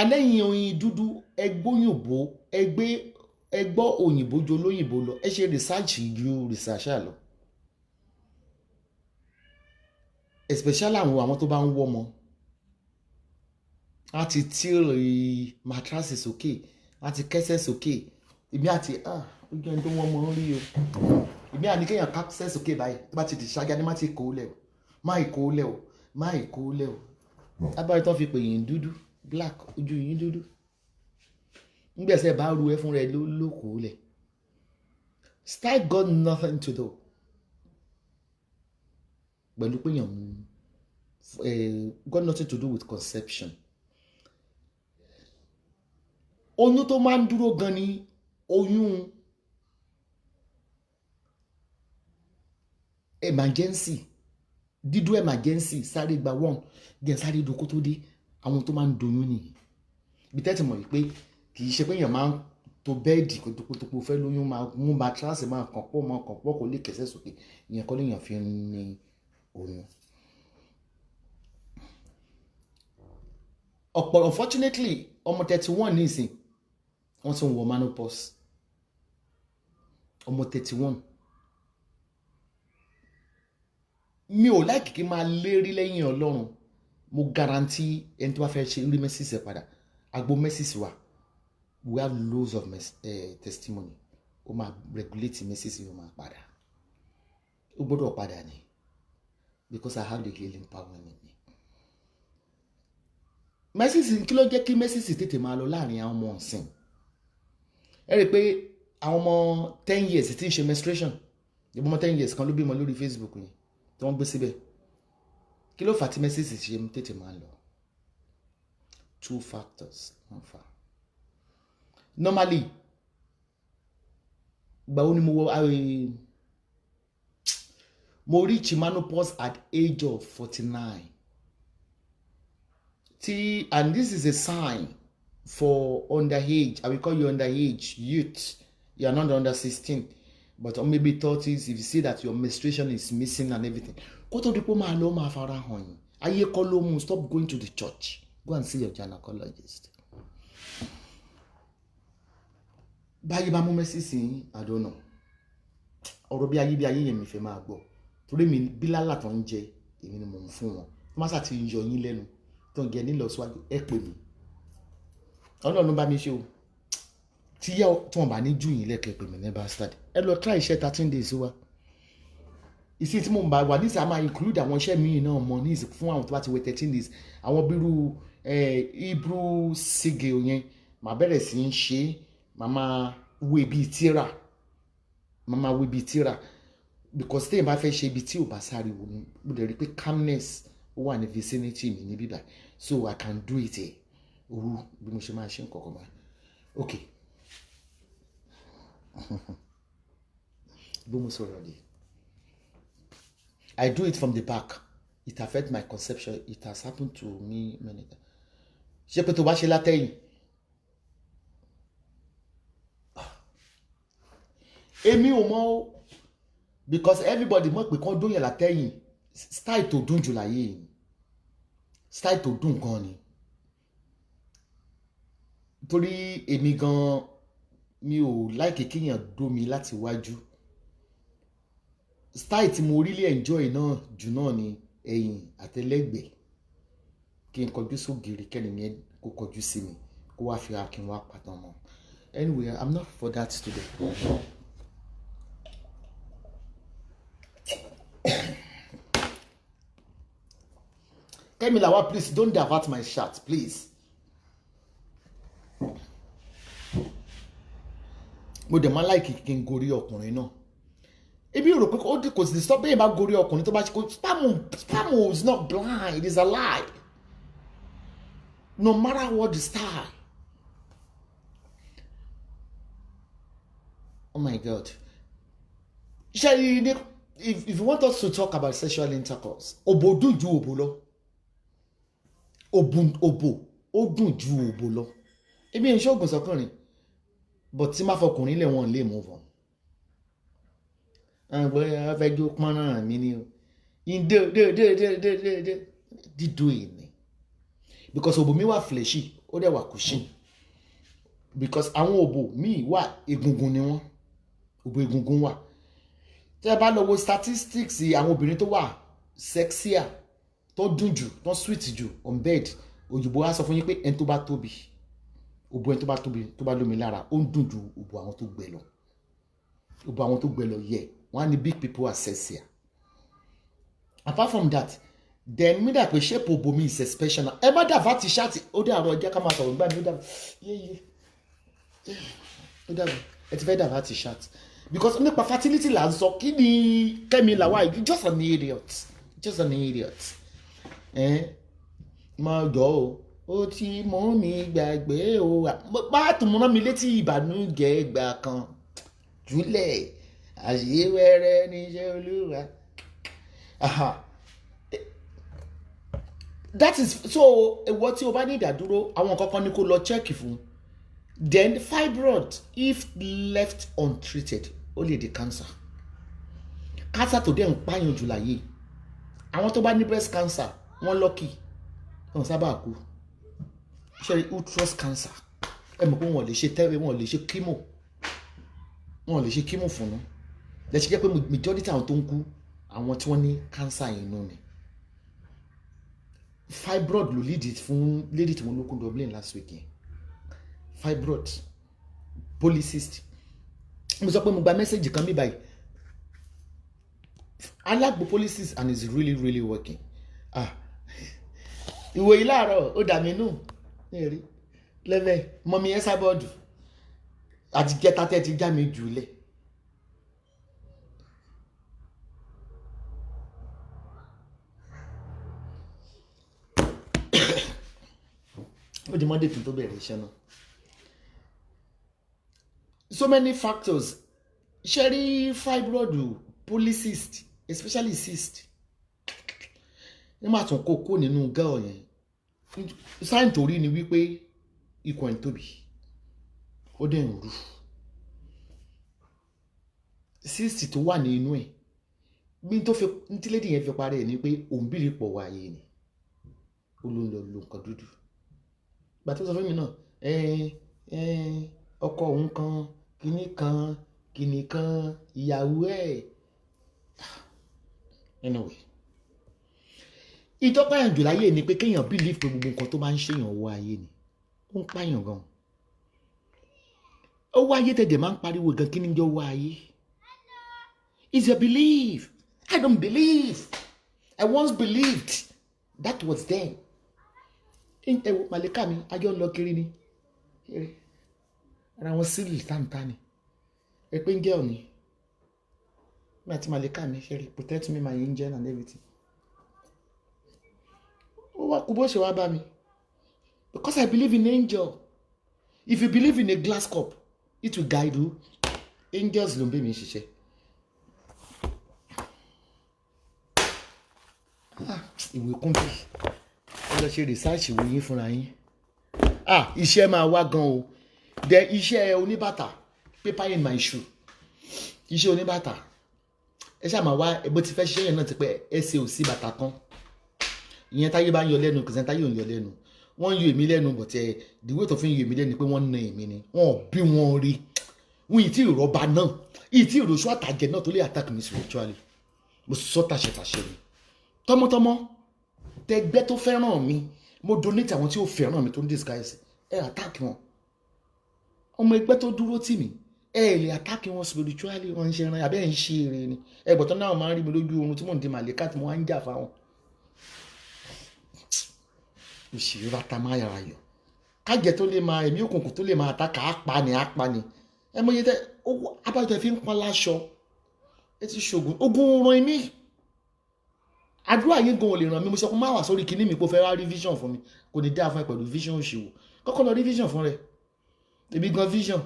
Alẹ́yìn oyin dúdú ẹgbóyìnbó ẹgbọ́ òyìnbó jo lóyìnbó lọ ẹ ṣe research ju research lọ, especially àwọn tó bá ń wọ́ ọmọ láti tíìrì matrasi sókè láti kẹsẹ̀ sókè ìbí àti ojú ẹni tó wọ́n mọ̀ ń rí o ìbí àní kéèyàn kẹsẹ̀ sókè báyìí tó bá ti di ṣáájú ní má ti kó lẹ̀ o má ìkó lẹ̀ o má ìkó lẹ̀ o abáyé tó fi pè yín dúdú black ojú yín dúdú ngbẹ̀sẹ̀ bá ru ẹ fún rẹ ló kó lẹ̀. Style got nothing to do pẹ̀lú pé yàn got nothing to do with conception. Oyún tó máa ń dúró gan ni oyún emergency dídú emergency sáré gba 1 gẹ̀ sáré dòkó tó dé àwọn tó máa ń doyún nìyí. Bí tẹ́tí mọ̀ pé kì í ṣe pé èèyàn máa ń to bẹ́ẹ̀dì kótópótópó fẹ́ lóyún máa mú matrasi máa kàn pọ̀ kó lè kẹsẹ̀ sókè ìyẹn kọ́ léèyàn fi ń ní oyún. Unfortunately ọmọ 31 ní ìsìn wọ́n tún wọ menopause ọmọ 31. Mi ò láì kìkì máa lérí lẹ́yìn Ọlọ́run, mo guarantee ẹni tó bá fẹ́ ṣe rí mẹ́sìsì padà agbo mẹ́sìsì wa we have loads of testimony ó máa regulate mẹ́sìsì ó máa padà ó gbọ́dọ̀ padà ni because I have the healing power in me. Mẹ́sìsì kí ló jẹ́ kí mẹ́sìsì tètè máa lọ láàrin àwọn ọmọ ọ̀sìn ẹ rí i pé àwọn ọmọ 10 years tí ń ṣe menstruation ìbọn ọmọ 10 years kan ló bímọ lórí Facebook yẹn tí wọ́n gbé síbẹ̀ kí ló fà tí mẹ́sìsì ṣe tètè máa lọ 2 factors wọ́n fà. Normally gbàwo ni mo reach menopause at age of 49 and this is a sign for underage. I will call you underage youth. You are not under 16 but maybe 30s. If you see that your menstruation is missing and everything, kó tó di pé máa lọ máa fara hàn yín ayé kọ́ ló mú. Stop going to the church, go and see your gynecologist. Báyìí bá mú mẹ́sìsì yín I don't know ọ̀rọ̀ bí ayé yẹn mi fẹ́ máa gbọ́ torí mi bí lálà tó ń jẹ èmi ni mò ń fún wọn tó má sàti yọ yín lẹ́nu tó ń gẹ nílọ síwájú ẹ pè mí Ọlọ́run bá mi ṣe o tí yá tí wọ́n bá ní jù yín lẹ́kẹ̀ẹ́ pè mí ní bastard ẹ lọ try iṣẹ́ 13 days wa ìsìn tí mo ń bá wà nísìnyí a máa include àwọn iṣẹ́ míì náà mọ ní ìsìn fún àwọn tó bá ti wẹ 13 days àwọn bírú Hebrew sigil yẹn màá bẹ̀rẹ̀ sí í ṣe màmá wé bíi tíra because téèyàn bá fẹ́ ṣe ibi tí ò bá sáré wò ni mo dẹ̀ rí pé calmness ó wà ní vicinity mi ní bíbá so I can do it òru bí mo ṣe máa ṣe nǹkan kan bá ok bí mo sọ̀rọ̀ dé I do it from the back it affect my conception it has happened to me many times ṣé pé tó bá ṣe látẹ̀yìn èmi ò mọ̀ because everybody mọ̀ pé kán dóyè látẹ̀yìn style tó dùn jù láyé yìí style tó dùn gan ni torí èmi gan mi ò like kéèyàn dó mi láti wájú style tí mo really enjoy náà jù náà ni ẹ̀yìn àtẹlẹ́gbẹ̀ẹ́ kí n kọjú sógiri kẹ́nìyẹn kó kọjú sí mi kó wá fi akin wá pàtàn mọ́. Anyway, I'm not for that today. Kẹ́mi Lawal, please don't divert my shot, please. Mo dẹ̀ máa láìkì kí n gorí ọkùnrin náà. Ebi rò pé ó kò sì stop bẹ́ẹ̀ bá gorí ọkùnrin tó bá ṣe kó spam is not blind, it is a lie. No matter what the style. Oh my God. If you want us to talk about sexual intercourse, obo dùn ju obo lọ. Obo ó dùn ju obo lọ. Ebi ń ṣọ́gun sọkùnrin, but tí má fọkùnrin lè wọ́n lè move on. Àwọn afẹ́jọ́ pọ́nrán mi ni o. Dídò èmi. Because obo mi wà fleshy, ó dẹ̀ wà cushion. Because àwọn obo mi wà egungun ni wọ́n. Obo egungun wà. Tẹ́ bá lọ wo statistics àwọn obìnrin tó wà sexier, tó dùn jù, tó sweet jù on bed, òyìnbó á sọ fún yín pé ẹni tó bá tóbi, obo ẹni tó bá tóbi, tó bá lómi lára, ó ń dùn ju obo àwọn tó gbẹ lọ. Obo àwọn tó gbẹ lọ yẹ. Wọ́n á ní big people are sexier. Apart from that, then mi dà pé shape obo mi is exceptional. Ẹ má dàbá ti ṣáàtì, ó dé àárọ̀ ẹjẹ́ ká máa sọ̀rọ̀ nígbà mi, ó dàbí ó dàbí ẹ ti fẹ́ dàbá ti ṣáàtì. Because nípa fertility là ń sọ, kí ni Kẹ́mi Lawal, just an idiot, just an idiot. Máa jọ ó ti mú mi gbàgbé o, bá tún múná mi létí ìbànújẹ́ ìgbà kan jùlẹ̀ àṣewẹ́rẹ́ níṣẹ́ Olúwa. That is so what tí o bá ní ìdádúró àwọn kankan ni kó lọ check fún. Then fibroid if left untreated ó lè di cancer. Cancer tó dẹ̀ ń pààyàn jù láyé. Àwọn tó bá ní breast cancer wọ́n lucky wọ́n sábà kú. Ṣé uterus cancer ẹ mọ̀ pé wọ́n lè ṣe tẹ́wé wọ́n lè ṣe chemo wọ́n lè ṣe chemo fún un. Lẹ́sìn jẹ́ pé majority àwọn tó ń kú àwọn tí wọ́n ní cancer inú ni. Fibroid ló lead fún lady tí wọ́n ló kún Dublin last week yẹn. Fibroid, polycyst. Mo sọ pé mo gba message kan mi báyìí. Alágbo polycyst and is really working. Ìwò yìí láàárọ̀ ó dà mí nù. Lẹ́fẹ̀ẹ́ mọ́mí ẹ sábọ́ọ̀dù àti kẹta tẹ́ ti já mi jùlẹ̀. Ó di Monday tó bẹ̀rẹ̀ iṣẹ́ náà. So many factors. Ṣẹ́rí fibroid, polycyst, especially cyst. Ní máa tún kókó nínú girl yẹn. Sign torí ni wípé ikùn ẹ̀ tóbi. Ó dẹ̀ ń rú. Cyst tó wà ní inú ẹ̀. Bí tó fi tí lady yẹn fi parẹ́ ni pé òun bìrì pọ̀ wáyé ni. Ó ló ń lọ lo nǹkan dúdú. Gbà tó sọ fún mi náà, ọkọ òun kan kìíní kan ìyàwó ẹ̀. Anyway, ìtọ́pá yàn jù láyé ni pé kéèyàn believe pé gbogbo nǹkan tó máa ń ṣèyàn owó ayé ni. Ó ń pààyàn gan. Owó ayé tẹ̀dẹ̀ máa ń pariwo gan kí ni jẹ́ owó ayé. It's a belief. I don't believe. I once believed. That was then. Ẹ̀wọ̀ màlẹ́kà mi, ajọ́ ń lọ kiri ni. Ara wọn sílì táǹtà ni. Ẹ pé ń jẹ́ òní. Mi àti màlẹ́kà mi ṣe rí protect me my angel and everything. Ó wá kú bó ṣe wá bá mi. Because I believe in angel. If you believe in a glass cup, it will guide you. Angels ló ń bẹ mi ṣiṣẹ́. Ìwé kún bí. Ẹ lọ ṣe research ìwé yín fúnra yín. Iṣẹ́ máa wá gan o. Then iṣẹ́ oníbàtà, paper in my shoe. Iṣẹ́ oníbàtà. Ẹ ṣáà máa wá bó ti fẹ́ ṣiṣẹ́ yẹn náà ti pẹ́ ẹsẹ̀ ò sí bàtà kan. Ìyẹn táyé bá ń yọ lẹ́nu kìí ṣe táyé ò ń yọ lẹ́nu. Wọ́n ń yọ èmi lẹ́nu but the way tó fi ń yọ èmi lẹ́nu pé wọ́n ń na èmi ni. Wọ́n bí wọn rí. Wọ́n yìí tí ìrọ̀bà náà, yìí tí ìrọ̀ṣọ́ àtàjẹ náà tó lè attack me spiritually. Mo sọ tàṣẹtàṣẹ ni. Tọmọtọmọ tẹgbẹ́ tó fẹ́ràn mi mo donate àwọn tí ó fẹ́ràn mi tó ń disguise ẹ attack wọn ọmọ ẹgbẹ́ tó dúró tì mí ẹ lè attack wọn spiritually wọn ń ṣe ẹran abẹ́ ń ṣe eré ni ẹgbọ̀tán náà máa ń rí mi lójú oorun tí mò ń di màlẹ́kà tí mo wá ń jà fáwọn òṣèré bàtà máa yàrá yọ kájẹ tó lè máa ẹ̀mí òkùnkùn tó lè máa ta kà á pa ni ẹ mọ iye tẹ owó abájọ fi ń pọn láṣọ ẹ ti ṣògùn ogun ran mi àdúrà yín gan ò lè ràn mí mo sọ pé má wà sórí kinní mi pé ó fẹ́ wá rí vision fún mi kò ní dáa fún ẹ pẹ̀lú vision òṣèwò kọ́kọ́ lọ rí vision fún rẹ èmi gan vision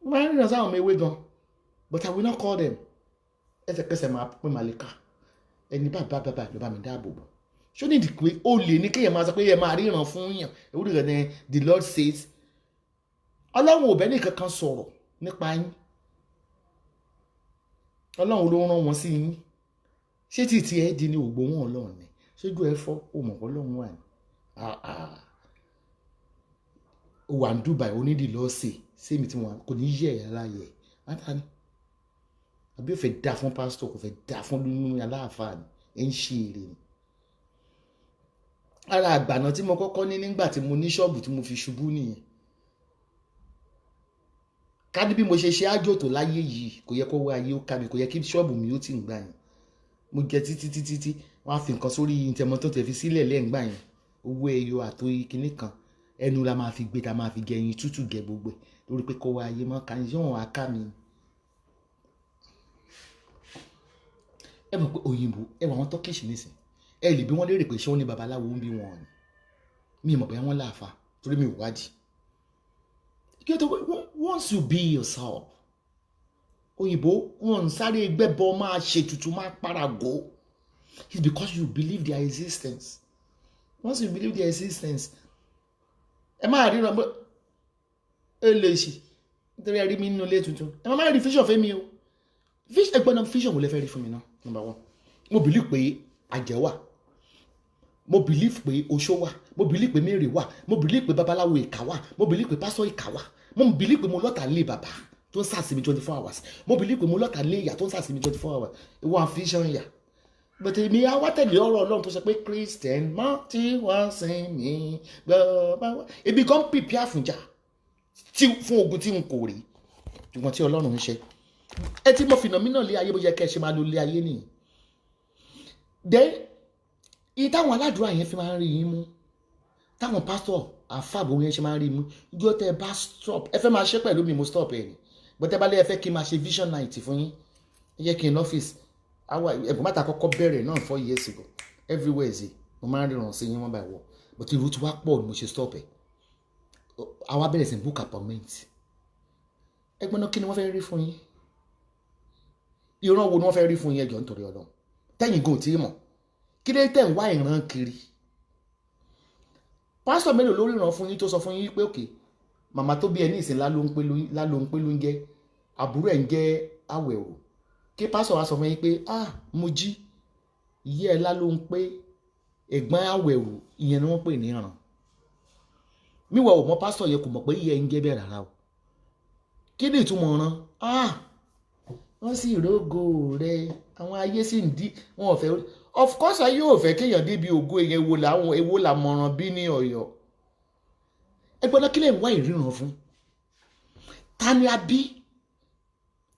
máa ń rìnrìn sáwọn ọmọ ewé gan but I will not call them ẹsẹ̀kẹsẹ̀ máa pín màlíkà ẹni bàbá ló bá mi dáàbò bò ṣó ní ìdí pé ó lè ní kéèyàn máa sọ pé ẹ máa ríran fún yàn ewúrẹ́ rẹ̀ ní the Lord says ọlọ́run ò bẹ́ẹ̀ ní kankan sọ̀rọ̀ nípa yín ọlọ́run ló rán wọn sí yín ṣé títí ẹ di ní ògbó wọn ọlọ́run ni ṣójú ẹ fọ́ ó mọ̀ ọlọ́run wà ní ó wà ní Dubai ó ní the Lord say sẹ́mi tí wọn kò ní yẹ ẹ̀ láyẹ̀ látàní àbí ó fẹ́ dá fún pásítọ̀ kò fẹ́ dá fún nínú aláàfáà ni ẹ̀ ń ṣe èrè ni ara àgbàna tí mo kọ́kọ́ ní nígbà tí mo ní ṣọ́ọ̀bù tí mo fi ṣubú nìyẹn ká ní bí mo ṣe ṣe ájò tó láyé yìí kò yẹ kó wá ayé ó ká mi kò yẹ kí ṣọ́ọ̀bù mi ó tì ń gbà yẹn mo jẹ títí wọ́n á fi nǹkan sórí ìtẹ̀mọ́ tó tẹ̀ fi sílẹ̀ lẹ́ǹgbà yẹn owó ẹyọ àtò kinní kan ẹnu la máa fi gbé ta máa fi gẹ ẹyin tútù gẹ gbogbo ẹ̀ lórí pé kó wá ayé mọ́ ká yóò wá ká mi. ẹ mọ̀ pé òyìnbó ẹ wà wọ́n tọ́kìṣì nísìn ẹ lè bí wọ́n lérè pé ṣé wọ́n ní babaláwo ń bí wọn ni mi mọ̀ bóyá wọ́n láàfà torí mi ò wádìí. Once you be yourself òyìnbó wọn sáré gbẹ́bọ máa ṣètùtù máa parago it's because you believe their existence. Once you believe their existence ẹ máa ríran bó ẹ lè ṣe nítorí ẹ rí mi nínú ilé tuntun ẹ máa rí fíṣàn fẹ́mi o ẹgbọ́n náà fíṣàn wò lè fẹ́ rí fún mi náà number one mo believe pé àjẹ́ wà mo believe pé oṣó wà mo believe pé mẹ́rẹ̀ wà mo believe pé babaláwo ìkà wà mo believe pé pásọ ìkà wà mo believe pé mo lọ́tà lé bàbá tó ń sàsìmí 24 hours mo believe pé mo lọ́tà lé ìyá tó ń sàsìmí 24 hours ìwọ àfihàn ìyá but èmi àwa tẹ̀lé ọ̀rọ̀ Ọlọ́run tó sọ pé Christian mọ́ tí wọ́n sin mi gbọ́ ebi kan pìpì àfúnjà fún ogun tí n kò rí ṣùgbọ́n tí Ọlọ́run ń ṣe ẹ tí mo fìnà mí náà lé ayé bó yẹ kẹ́ ẹ ṣe máa lo lé ayé nìyí then iye táwọn aládùúrà yẹn fi máa ń rí yín mú táwọn pásítọ̀ àfàbò yẹn ṣe máa ń rí mú ìjọ tẹ bá stop ẹ fẹ́ máa ṣe pẹ̀lú mi mo stop ẹ̀ ni bọ́tẹ́ bá lé ẹ fẹ́ kí n máa ṣe vision night fún yín ẹ jẹ́ kí n ọ́fíìsì ẹ̀bùn mẹ́ta kọ́kọ́ bẹ̀rẹ̀ náà 4 years ago every Wednesday mo máa ń ríran sí yín wọ́n bá wọ̀ but irú tí wàá pọ̀ ni mo ṣe stop ẹ̀ àwa bẹ̀rẹ̀ sí book appointment ẹgbẹ́ náà kí ni wọ́n fẹ́ rí fún yín ìran wo ni wọ́n fẹ́ rí fún yín ẹjọ́ nítorí Ọlọ́run tẹ́yìn gò tí mọ̀ kí ló tẹ̀ ń wá ìran kiri pásítọ̀ mélòó ló ríran fún yín tó sọ fún yín pé òkè màmá tó bí ẹ ní ìsìn láló ń pé ló ń jẹ́ àbúrò ẹ̀ ń jẹ́ àwẹ̀ o kí pásítọ̀ wá sọ fún yín pé mo jí ìyá ẹ láló ń pé ẹ̀gbọ́n àwẹ̀ o ìyẹn ni wọ́n pè ní ìran míwọ̀ ò mọ pásítọ̀ yẹn kò mọ̀ pé ìyá ẹ ń jẹ́ bẹ́ẹ̀ rárá o kí ni ìtumọ̀ ọ̀ràn wọ́n sì rógo rẹ̀ àwọn ayé sì ń dí wọn ò fẹ́ of course ayé ò fẹ́ kéèyàn débi ògo èèyàn èwo làmọ̀ràn bí ní Ọ̀yọ́ ẹgbẹ́ náà kí lè ń wá ìríran fún ta ni a bí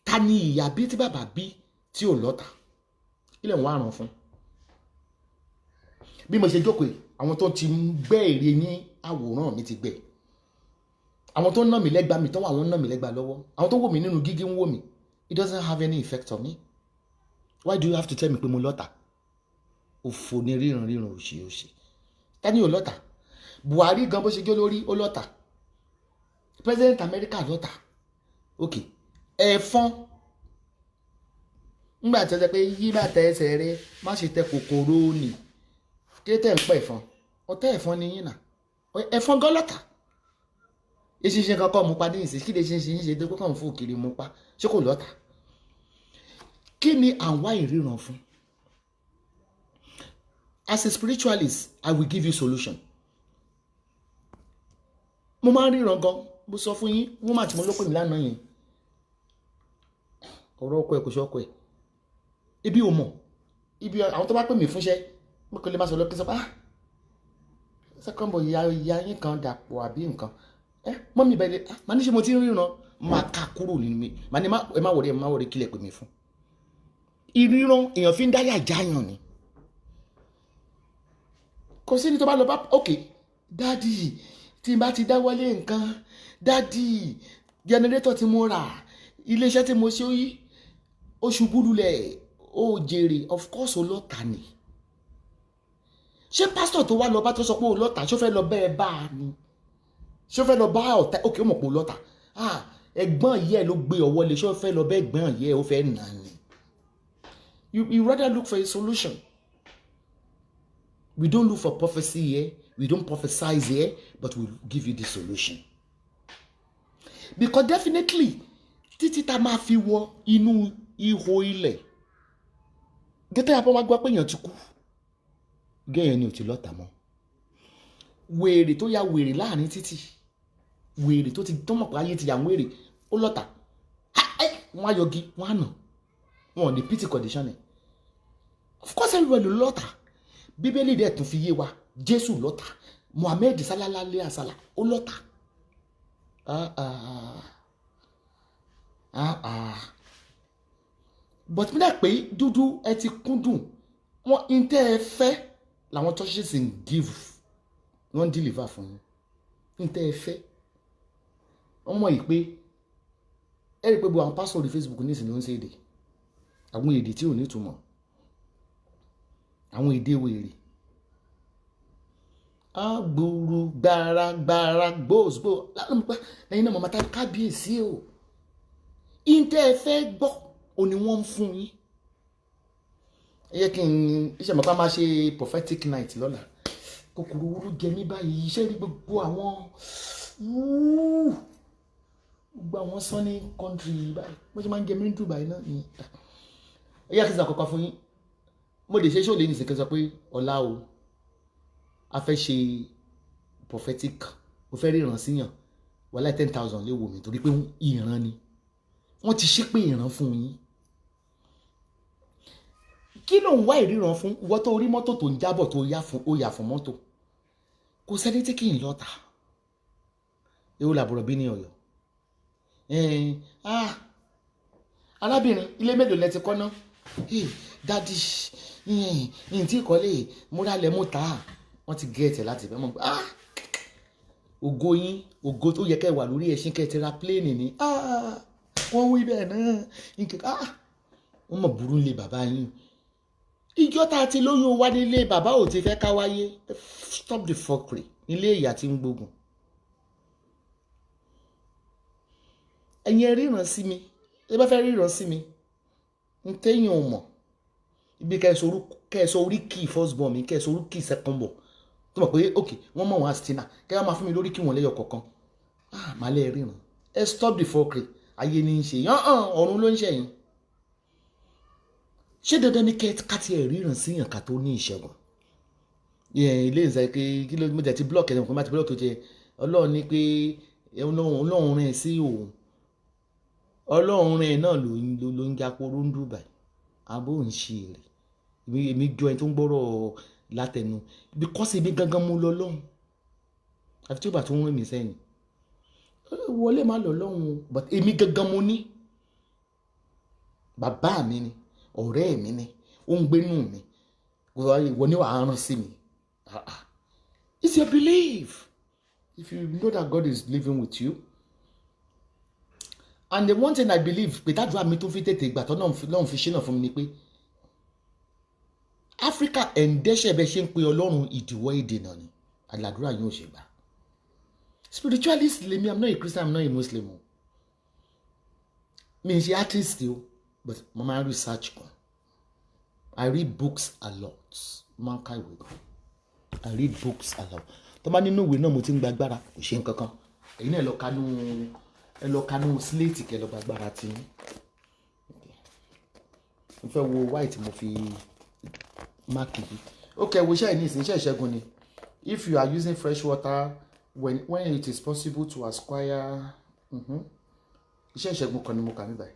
ta ni ìyá bí tí bàbá bí tí ò lọ́ta kí lè ń wá ràn fún bí mo ṣe jókòó àwọn tó ti gbẹ́ èrè ní àwòrán mi ti gbẹ́ àwọn tó ń nà mí lẹ́gbàá mi tó wà wọ́n nà mí lẹ́gbàá lọ́wọ́ àwọn tó wò mí nínú gígí ń wò mí it doesn't have any effect on me why do you have to tell me pé mo lọ́ta òfò ní ríran òṣì tani ò lọ́ta Buhari gan bó ṣe gé lórí ó lọ́ta President America lọ́ta ok ẹ̀fọn ńgbà tó ṣe pé yí bàtà ẹsẹ̀ rẹ má ṣe tẹ kòkòrò nì kí tẹ̀ ń pẹ̀ ẹ̀fọn ọ̀tẹ̀ ẹ̀fọn ni yín nà ẹ̀fọn gan lọ́ta eṣinṣin kankan mú pa ní ìsìn kí lè ṣinṣin ṣe dé kókàn fún òkèrè mú pa ṣé kò lọ́ta kí ni àwa ìríran fún. As a spiritualist, I will give you solution. Mo máa ń ríran gan, mo sọ fún yín, wọ́n máa tí mo lọ́pọ̀ mi lánàá yẹn. Ọ̀rọ̀ ọkọ ẹ̀ kò ṣe ọkọ ẹ̀. Ibi ò mọ̀, ibi àwọn tó bá pè mí fúnṣẹ́, mo kò lè máa sọ lọ́kẹ́ sọ pé second boy ìyá yín kan dàpọ̀ àbí nǹkan mọ́mí bẹ́ẹ̀ máa ní ṣe mo ti ń ríran máa ká kúrò nínú mi máa ní ẹ má wọlé kílẹ̀ pè mí fún ìríran èèyàn fi ń dáyà jáyàn ni kò sí ní tó bá lọ bá ok dádì tí n bá ti dáwọ́lé nǹkan dádì jẹnẹrétọ̀ tí mo rà iléeṣẹ́ tí mo ṣe oṣù búlulẹ̀ ó jèrè of course olóta ni ṣé pásítọ̀ tó wá lọ bá tó sọ pé olóta ṣó fẹ́ lọ bẹ́ẹ̀ bá a ni ṣó fẹ́ lọ bá ọ̀tá ok ó mọ̀ pé olóta ẹ̀gbọ́n yẹ ló gbé ọwọ́ lé ṣó fẹ́ lọ bẹ́ẹ̀ gbọ́n yẹ ó fẹ́ nà ni you rather look for a solution. We don't look for prophecy here. We don't prophesize here, but we'll give you the solution. Because definitely, títí tá máa fi wọ inú ihò ilẹ̀. Gẹ́tẹ́ àpọ̀ wá gbọ́ pé èèyàn ti kú. Gẹ́yẹn ni ò ti lọ́ta mọ́. Wèrè tó ya wèrè láàrin títì. Wèrè tó ti tọ́mọ̀ pé ayé ti yà ń wèrè. Ó lọ́ta. Wọ́n á yọgi, wọ́n á nà. Wọ́n ò ní pity condition ẹ̀. Of course everybody ló lọ́ta. Bíbélì dẹ̀ tún fi yé wa Jésù lọ́ta Muhammed sallallahu asala ó lọ́ta but mi dà pé dúdú ẹ ti kúndùn wọn ń tẹ́ ẹ fẹ́ làwọn churches ń give wọ́n deliver fún yín ń tẹ́ ẹ fẹ́ wọ́n mọ̀ yìí pé ẹ rí i pé gbogbo àwọn pásítọ̀ orí Facebook nísìnyí ló ń ṣe èdè àwọn èdè tí ò ní túmọ̀ àwọn èdè wèrè agboro gbaragbara gbòòsgbò lálùmọ́pá lẹ́yìn náà mọ̀mọ́ta kábíyèsí o ìǹtẹ́ ẹ fẹ́ gbọ́ ò ní wọ́n ń fún yín ẹ yẹ kí n iṣẹ́ mọ̀pá máa ṣe prophetic night lọ́la kòkòrò wúrú jẹ mí báyìí iṣẹ́ rí gbogbo àwọn sunny country báyìí wọ́n ṣe máa ń jẹ mí ní Dubai náà ni ẹ yẹ kí n sàkọ́kọ́ fún yín mo lè ṣe ṣòlè nìsín kí n sọ pé ọ̀la o a fẹ́ ṣe prophetic mo fẹ́ ríran síyàn wàhálà 10,000 lè wò mí torí pé ìran ni wọ́n ti ṣépè ìran fún yín kí ló ń wá ìríran fún ìwọ tó rí mọ́tò tó ń jábọ̀ tó yà fún mọ́tò kò sẹ́ni tí kì í lọ́ta ewu làbúrò bí ní Ọ̀yọ́ arábìnrin ilé mélòó lẹ ti kọ́ ná dádì yìí tí ìkọ́lé múralẹ̀ mú ta wọ́n ti gẹ̀ẹ́tẹ̀ láti fẹ́ mọ̀ pé ògo yín ògo tó yẹ kẹ́ wà lórí ẹṣin kẹ́ ti ra pléènì ni wọ́n wí bẹ́ẹ̀ náà wọ́n mọ̀ burú lé bàbá yín ìjọ tá a ti lóyún wá nílé bàbá ò ti fẹ́ ká wáyé stop the fuckery nílé ìyá tí ń gbógun ẹ̀yin ẹ ríran sí mi ẹ bá fẹ́ ríran sí mi ń tẹ́yìn ò mọ̀ ibi kẹsọ orí kì first born mi kẹsọ orí kì second born tó mọ̀ pé ok wọ́n mọ̀ wọ́n àsìtínà kẹ́ wọ́n máa fún mi lórí kí wọ́n lẹ́yọ kọ̀ọ̀kan màá lẹ́ ríran ẹ stop the fuckery ayé ní í ṣe ọ̀run ló ń ṣẹ̀yìn ṣé dandan ni káti ẹ̀ ríran síyàn ká tó ní ìṣẹ́gun ilé ìsẹ̀ pé kí ló mọ̀ ti block ẹ̀ má ti block tó jẹ ọlọ́run ní pé ọlọ́run rẹ̀ sí òun ọlọ́run rẹ̀ náà ló ń jáporó ń Dubai abó ń ṣe èrè èmi jọ ẹni tó ń gbọ́rọ̀ látẹnu because ibi gangan mú lọ lọ́hùn àfi tí ó bá tó ń rìn mí sẹ́yìn wọlé má lọ lọ́hùn but èmi gangan mo ní bàbá mi ni ọ̀rẹ́ mi ni ó ń gbénú mi ìwọ ni wàá rán sí mi it's your belief if you know that God is living with you and the one thing I believe pé tàdúrà mi tó fi tètè gbà tó náà fi ṣe náà fún mi ni pé Áfíríkà ẹ̀ǹdẹ́ṣẹ̀ bẹ́ẹ̀ ṣe ń pe Ọlọ́run ìdíwọ́ ìdènà ni àdúrà yóò ṣe gbà spiritualist lèmi I'm not a Christian I'm not a Muslim o mi n ṣe artist o but mo máa research kan I read books a lot máa ń ka ìwé kan I read books a lot tó bá nínú ìwé náà mo ti ń gba agbára kò ṣe nǹkan kan èyí náà ẹ lọ kanú síléètì kẹ lọ gba agbára tí mo fẹ́ wo white mo fi máàkì bí ok wo iṣẹ́ ìní ìsìn iṣẹ́ ìṣẹ́gun ni if you are using fresh water when it is possible to acquire iṣẹ́ ìṣẹ́gun kan ni mo kà mí báyìí.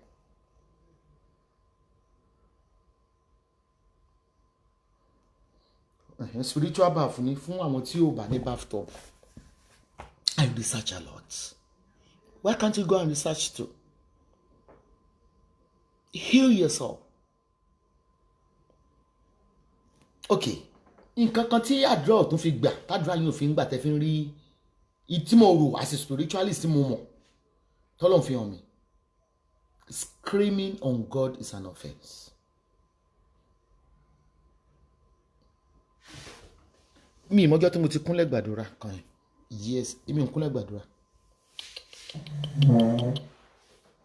spiritual bath ni fún àwọn tí ò bá ní bathtub. I research a lot. Why can't you go and research too? Heal yourself. Okay. Nǹkan kan tí àdúrà tó fi gbà tàdúrà yín ò fi ń gbà tẹ́ fi ń rí tí mo rò as a spiritualist tí mo mọ̀ tọ́lọ́run fi hàn mí. Screaming on God is an offense. Mi ìmọ̀jọ́ tí mo ti kúnlẹ̀ gbàdúrà kan yẹn. Yes, èmi ò kúnlẹ̀ gbàdúrà.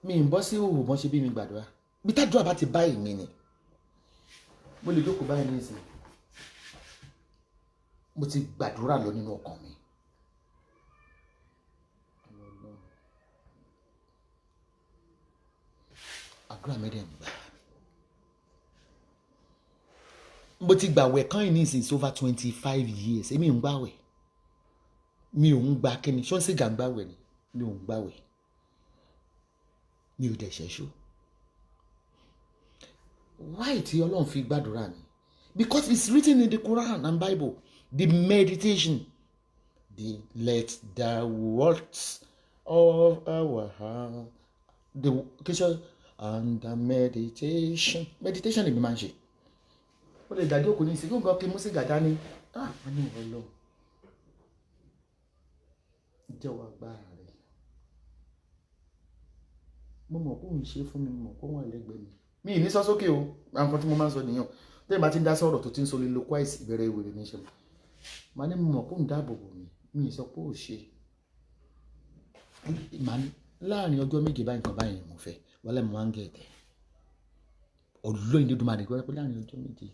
Mi ń bọ́ sí òwò bọ́n ṣe bí mi gbàdúrà. Bí tàdúrà bá ti bá èmi ni. Mo lè jókòó báyìí ní ìsìn. Mo ti gbàdúrà lọ nínú ọkàn mi. Àdúrà mẹ́rin gbà. Mo ti gbàwẹ̀ kan ní ìsìn over 25 years. Èmi ò ń gbàwẹ̀. Mi ò ń gbà kíni. Ṣé ó ń sì gà ń gbàwẹ̀ ni? Mi ò ń gbàwẹ̀. Mi ò dẹ̀ ṣẹ̀ṣọ́. Why tí Ọlọ́run fi gbàdúrà mi? Because it's written in the Quran and Bible. The meditation. The let the words of our heart. The occasion and the meditation. Meditation ni mi máa ń ṣe. Ó lè dàdí òkú ní ìsìn yóò gbọ́ kí mú sí gàdá ni. Wọ́n ní ìwọ lọ. Jẹ́wọ́ agbára rẹ̀. Mo mọ̀ kó ń ṣe fún mi, mo mọ̀ kó wọ́n lẹ́gbẹ̀ẹ́ mi. Mi ì ní sọ sókè o, àwọn kan tí mo máa ń sọ nìyàn. Tẹ́lẹ̀ bá ti ń dá sọ̀rọ̀ tó ti ń sọ lílo quite ìbẹ̀rẹ̀ ìwèrè ní ṣe. Màá ní mo mọ̀ kó ń dáàbò bò mí, mi ì sọ pé ò ṣe. Màá ní láàrin ọjọ́ méje báyìí nǹkan báyìí mo fẹ́, wọlé mo máa ń gẹ̀ẹ́tẹ̀. Olóyin dídùn máa dìgbọ́ pé láàrin ọjọ́ méje.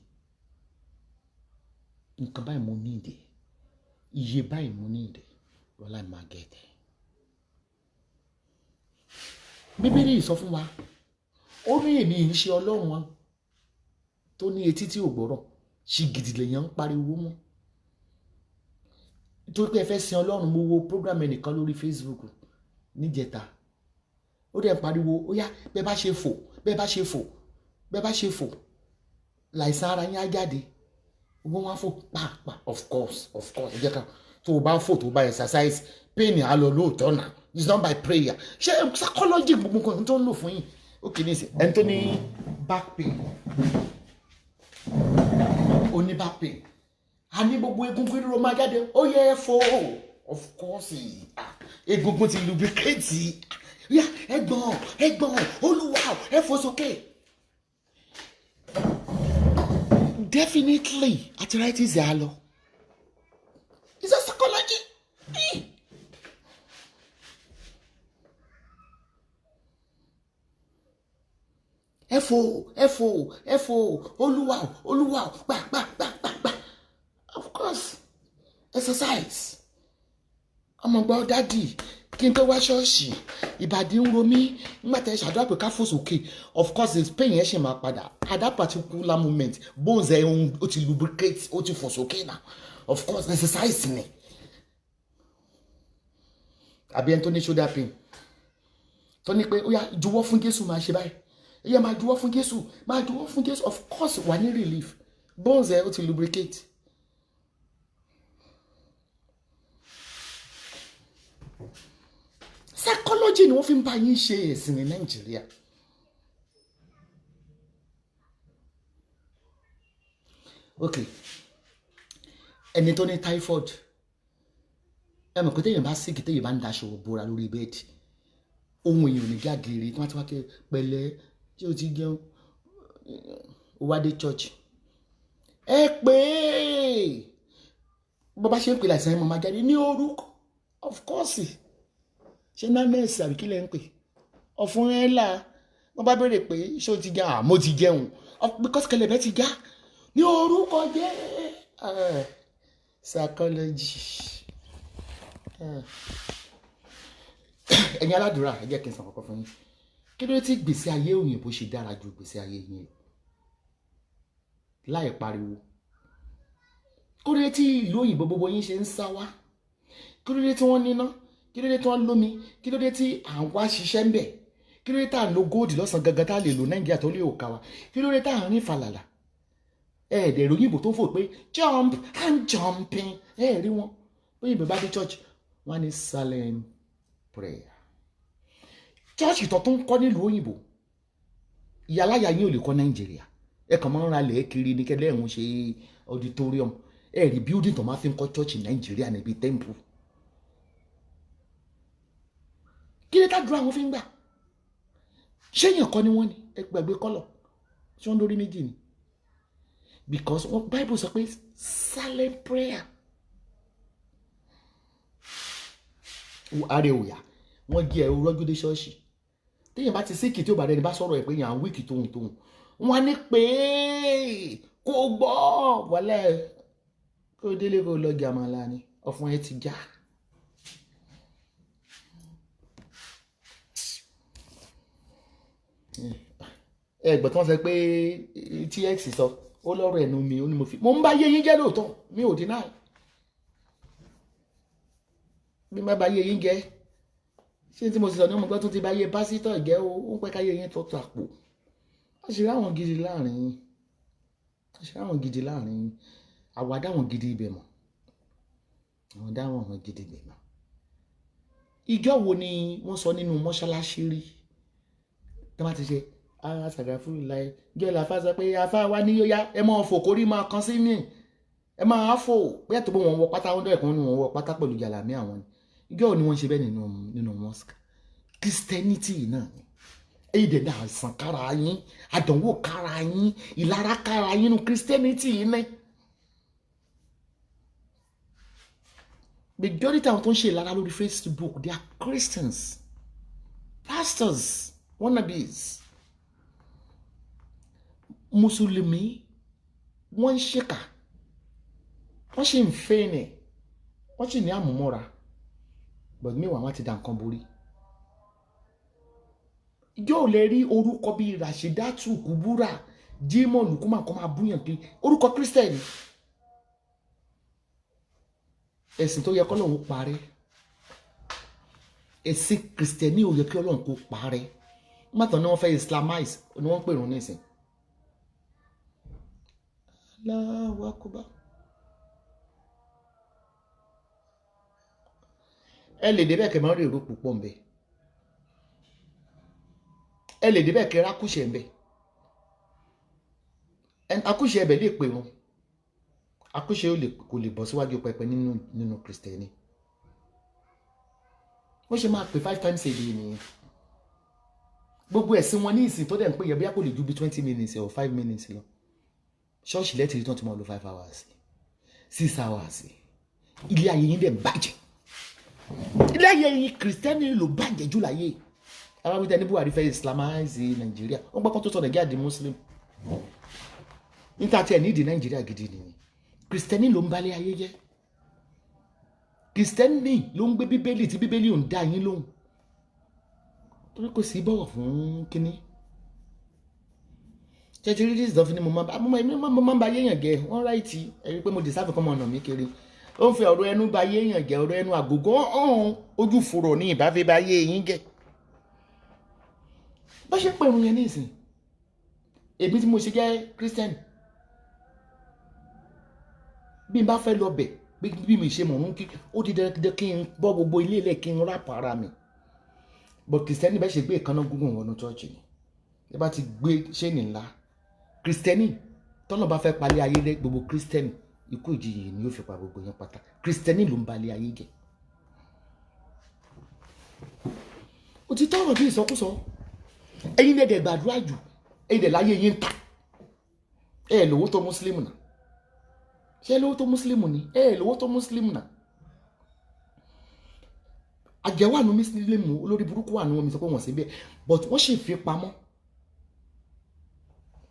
Nǹkan báyìí mo ní ìdè. Iye báyìí mo ní ìdè. Wọlé mo máa gẹ̀ẹ́tẹ̀. Bíbélì sọ fún wa. Ó ní èmi ń ṣe Ọlọ́run wa tó ní etí tí ò gbọ́rọ̀ ṣì gidi lèèyàn ń pariwo mọ́. Nítorí pé ẹ fẹ́ sin Ọlọ́run, mo wo program ẹnìkan lórí Facebook níjẹta. Ó dẹ̀ pariwo, ó yá bẹ́ẹ̀ bá ṣe fò, bẹ́ẹ̀ bá ṣe fò, bẹ́ẹ̀ bá ṣe fò, láìsàn ara yín á jáde. Wọ́n wá fò pàápàá of course ẹ jẹ́ ká tó o bá fò tó o bá exercise pain á lọ lóòótọ́ náà. It's not by prayer. Ṣé psychology gbogbo nǹkan tó ń lò fún yín? Ó kì í ní ìsìn ẹni tó ní back pain, ó ní back pain, a ní gbogbo egungun ríro máa jáde, ó yẹ ẹ fò, of course egungun ti lubricate, yá ẹ̀gbọ́n Olúwa ẹ fò sókè. Definitely arthritis yà á lọ. It's a psychology. Ẹ fò, Olúwa, gbà. Of course, exercise. Ọmọ gbọ́ dádì, kí n tó wá ṣọ́ọ̀ṣì, ìbàdí ń ro mí, nígbà tẹ́ ṣàdúrà pé ká fò sókè. Of course, the pain yẹn ṣe máa padà. At that particular moment, bones ẹ̀ ó ti lubricate, ó ti fò sókè náà. Of course, exercise ni. Àbí ẹni tó ní shoulder pain. Tó ní pé ó yá juwọ́ fún Jésù máa ṣe báyìí. Ẹ̀yà máa juwọ́ fún Jésù, of course wà ní relief. Bones ẹ̀ ó ti lubricate. Psychology ni wọ́n fi ń bá yín ṣe ẹ̀sìn ní Nàìjíríà. Okay, ẹni tó ní typhoid, ẹ mọ̀ pé téèyàn bá sick, téèyàn bá ń daṣọ bora lórí bẹ́ẹ̀dì, ohun èèyàn ò ní gàgìrì tí wọ́n ti wá kẹ́ pẹ̀lẹ́ tí o ti jẹun, ó wá dé church. Ẹ pé bó bá ṣe ń pè láìsàn ẹ̀mọ́ máa jáde ní orúkọ, of course. Ṣé náà nẹ́ẹ̀sì àbí kí lẹ́ ń pè? Ọ̀fun ẹ̀ là wọ́n bá béèrè pé ṣé o ti jẹun? Mo ti jẹun. Because kẹlẹ̀bẹ̀ ti já ní orúkọ jẹ́ psychology. Ẹ̀yin aládùúrà, ẹ jẹ́ kí n sọ kọ́kọ́ fún yín. Kí ló ti gbèsè ayé òyìnbó ṣe dára ju gbèsè ayé yín láì pariwo? Kí ló dé tí ìlú òyìnbó gbogbo yín ṣe ń sá wá? Kí ló dé tí wọ́n níná? Kí ló dé tí wọ́n lómi? Kí ló dé tí à ń wá ṣiṣẹ́ ń bẹ̀? Kí ló dé tá à ń lo góòdì lọ́sàn gangan tá a lè lo Nàìjíríà tó lè òkà wa? Kí ló dé tá à ń rìn fàlàlà? ẹ̀ẹ́dẹ̀ òyìnbó tó fò pé jump I'm jumping rí wọn òyìnbó bá dé church wọ́n ní silent prayer church tó tún kọ́ nílùú òyìnbó ìyáláyà yín ò lè kọ́ Nàìjíríà ẹ kàn máa ń ra lẹ̀ kiri ní kẹ́lẹ́ ẹ̀hún ṣe auditorium rí building tó máa fi ń kọ́ church Nàìjíríà níbi temple kí ló ká dúró àwọn fi ń gbà ṣé èèyàn kọ́ ni wọ́n ní ẹ gbàgbé kọ́lọ̀ ṣé wọ́n lórí méjì ni because wọ́n Bible sọ pé silent prayer ààrẹ òyà wọ́n gé ẹ̀rọ rọ́jú dé ṣọ́ọ̀ṣì téèyàn bá ti síkì tí ó bá rẹ̀ ní bá sọ̀rọ̀ ẹ̀ pé yàn án wíìkì tóhun wọ́n á ní pé kó gbọ́ wọlé kó délé kó lọ jàmàlà ni ọ̀fun ẹ ti já. Ẹgbẹ́ tí wọ́n sọ pé TX sọ ó lọ́rọ̀ ẹnu mi ó ní mo ń bá yé yín jẹ́ lóòótọ́ mi ò dín náà bí má bá yé yín jẹ́ ṣé tí mo sì sọ ní ọmọ gbọ́ tó ti bá yé pásítọ̀ jẹ́ ó ń pẹ́ ká yé yín tó tó àpò àṣírí àwọn gidi láàrin yín àwa dáwọn gidi ibẹ̀ mọ̀ àwọn dáwọn gidi ibẹ̀ mọ̀ ìjọ wo ni wọ́n sọ nínú mọ́ṣáláṣí rí tí wọ́n ti ṣe ara ṣàgàfúrú láì jẹ́ làfá sọ pé afá wa ní yóyá ẹ máa fò kórí máa kan sí mí ẹ máa fò bóyá tó bó wọn wọ pátá wọn dọ̀ẹ̀kan ní wọn wọ pátá pẹ̀lú jàlámí àwọn ni ìjọ ni wọ́n ṣe bẹ́ẹ̀ nínú mosque Christianity náà ni èyí dẹ̀ náà àìsàn kára yín àdánwò kára yín ìlara kára yín nínú Christianity yìí ní. Majority àwọn tó ń ṣe ìlara lórí Facebook they are Christians pastors wannabes mùsùlùmí wọ́n ń ṣèkà wọ́n sì ń fẹ́ ní wọ́n sì ní àmúmọ́ra but meanwhile wọ́n ti dà nǹkan borí. Yóò lè rí orúkọ bíi Rashidatu Kubura Jimoh Lukuma kọ́ máa búyàn pé orúkọ Kírísítẹ́nì ẹ̀sìn tó yẹ kọ́ lóun parẹ́ ẹ̀sìn Kìrìsìtẹ́nì ò yẹ kí Ọlọ́run kó parẹ́ mọ́tàn ni wọ́n fẹ́ Islamize ni wọ́n ń pèrún nísìn. Allahu Akbar. Ẹ lè débẹ̀ kẹ́ máa rí èrò púpọ̀ ń bẹ ẹ lè débẹ̀ kẹ́ rákùṣẹ̀ ń bẹ akúṣẹ̀ ẹbẹ̀ lè pè wọn akúṣẹ̀ kò lè bọ́ síwájú pẹpẹ nínú Kìrìsìtẹ́nì wọ́n ṣe máa pè 5 times a day nìyẹn gbogbo ẹ̀sìn wọn ní ìsìn tó dẹ̀ ń pè yẹ bí a kò lè ju bí 20 minutes or 5 minutes lọ ṣọ́ọ̀ṣì lẹ́tì rí tán tí wọ́n lo 5 hours 6 hours ilé ayé yín dẹ̀ ń bàjẹ́ ilé ayé yín Kìrìsìtẹ́nì ló bàjẹ́ jù láyé àwọn wíjẹ ní Buhari fẹ́ Islamize Nàìjíríà wọ́n gbọ́ kan tó sọ Nàìjíríà di Muslim níta tí ẹ̀ ní ìdí Nàìjíríà gidi nìyẹn Kìrìsìtẹ́nì ló ń balẹ̀ ayé jẹ́ Kìrìsìtẹ́nì ló ń gbé Bíbélì tí Bíbélì ò ń dá yín lóhùn torí kò sí bọ̀wọ̀ fún kínní tẹ́tí rí díìsì dọ́fin ni mo máa ń ba yéèyàn gẹ wọ́n ráìtì ẹ̀rí pé mo dìsáfì kọ́ mọ̀ ọ̀nà mi kiri ó ń fi ọ̀rọ̀ ẹnu ba yéèyàn gẹ ọ̀rọ̀ ẹnu àgógó ọ̀hún ojú fòrò ní ìbáfẹ́ ba yé yín gẹ bó ṣe pè irun yẹn ní ìsìn èmi tí mo ṣe jẹ́ Christian bí n bá fẹ́ lọ bẹ̀ bí mi ṣe mọ̀ ń kí ó ti dẹ́ kí n bọ́ gbogbo ilé ilẹ̀ kí n rápò ara mi but Christian bẹ́ẹ̀ ṣe gbé ìkànnà gúngùn wọnú chọ́ọ̀chì ni ẹ bá ti gbé ṣéènì ńlá Kristẹni tọ́nà bá fẹ́ palẹ̀ ayé rẹ gbogbo Kristẹni ikú ìjìyè ni yóò fi pa gbogbo yẹn pátá Kristẹni ló ń balẹ̀ ayé jẹ́ òtítọ́ ọ̀rọ̀ bí ìsọkúsọ ẹ̀yin lẹ́dẹ̀ gbàdúrà jù ẹ̀yin lẹ́ láyé yín ta ẹ̀ lówó tó Mùsùlùmí náà ṣé lówó tó Mùsùlùmí ni ẹ̀ lówó tó Mùsùlùmí náà àjẹwà ní Mùsùlùmí olórí burúkú wà ní wọn mi sọ pé wọ́n sí bẹ́ẹ̀ but wọ́n sì fi pamọ́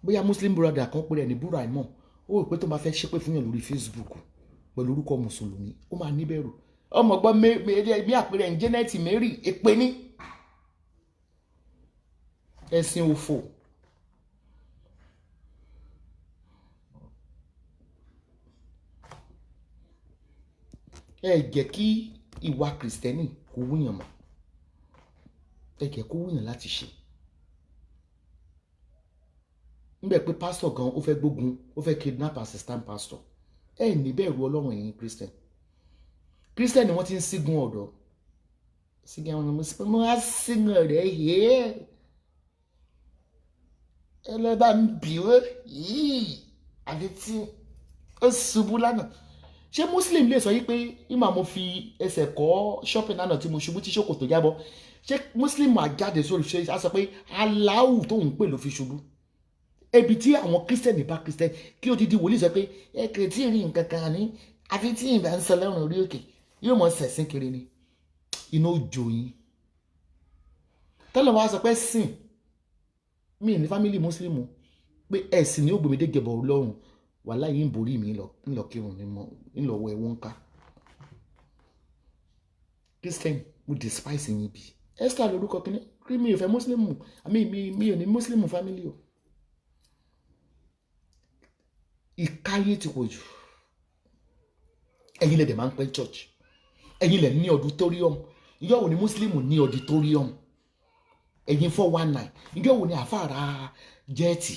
bóyá Muslim brother kan pé ẹni búra ìmọ̀ ó rò pé tó máa fẹ́ ṣépè fún yàn lórí Facebook pẹ̀lú orúkọ mùsùlùmí ó máa níbẹ̀rù ọmọ gbọ́ mi àpẹẹrẹ ń jẹ́nẹ́tì Mary èpè ní ẹ̀sìn òfò ẹ jẹ́ kí ìwà Kìrìsìtẹ́nì kó wúyàn mọ́ ẹ jẹ́ kó wúyàn láti ṣe níbẹ̀ pé pásítọ̀ gan ó fẹ́ gbógun ó fẹ́ kidnap assistant pastor ẹ ní bẹ̀rù ọlọ́run ẹ̀yin christian ni wọ́n ti ń sígun ọ̀dọ́ sígun àwọn ọmọ mo á sígun ọ̀rẹ́ yìí ẹ lọ bá ń bì ó yìí àti tí ó ṣubú lánàá ṣé muslim lè sọ yìí pé ìmọ̀ mo fi ẹsẹ̀ kọ́ shopping lánàá tí mo ṣubú tí ṣòkòtò jábọ́ ṣé muslim àjáde sórí ṣe á sọ pé aláwù tó ń pè ló fi ṣubú ebi tí àwọn christian bá christian kí ó ti di wòlíì sọ pé ẹ kìí tí ì rí nǹkan kan ní àfi tí ìbá ń sọ lọ́rùn orí òkè yóò mọ sẹ̀sìn kiri ni iná òjò yín tọ́lọ̀ wá sọ pé sìn mí ní fámìlì muslim pé ẹ̀sìn ni ó gbèmídé gẹ̀bọ̀ ọlọ́run wà láyé ń borí mi ńlọ kírun ńlọ wọ ẹ̀wọ̀n ká christian mo despise yín bí esther lórúkọ kínní kí mi ò fẹ́ muslim mi ò ní muslim family o ìkáyé ti pọ̀ jù ẹ̀yin lẹ̀ dẹ̀ máa ń pẹ́ church ẹ̀yin lẹ̀ ní auditorium ìjọ́ wo ni muslim ní auditorium ẹ̀yin 419 ìjọ́ wo ni àfàrà jẹ́ẹ̀tì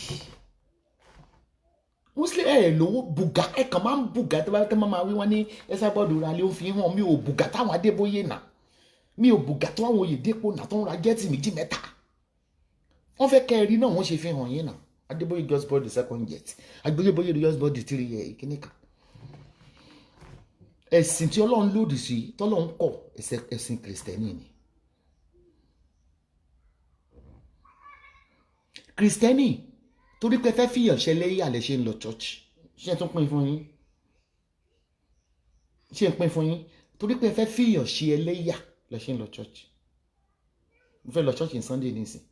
muslim ẹ̀ lówó bùgà ẹ̀ kàn máa ń bùgà tó bá tẹ́ máa wí wọ́n ní ẹ̀sà bọ́ọ̀dù ra lé ó fi hàn mi ò bùgà táwọn adébóyè nà mi ò bùgà tó àwọn oyèdèpọ̀ nà tó ń ra jẹ́ẹ̀tì méjì mẹ́ta wọ́n fẹ́ kẹ́ ẹ rí náà wọ́n ṣe fi hàn yín náà Adébóyè just bought the second jet Adébóyè just bought the 3 year kíní kan ẹ̀sìn tí Ọlọ́run lòdì sí tọ́lọ́run kọ̀ ẹ̀sìn kìrìsìtẹ́nì ni kìrìsìtẹ́nì torí pé fẹ́ fìyàn ṣe lẹ́yà lẹ́ ṣe ń lọ church ṣe tún pín fún yín ṣe ń pín fún yín torí pé fẹ́ fìyàn ṣe ẹlẹ́yà lẹ́ ṣe ń lọ church mo fẹ́ lọ church ní Sunday nísìn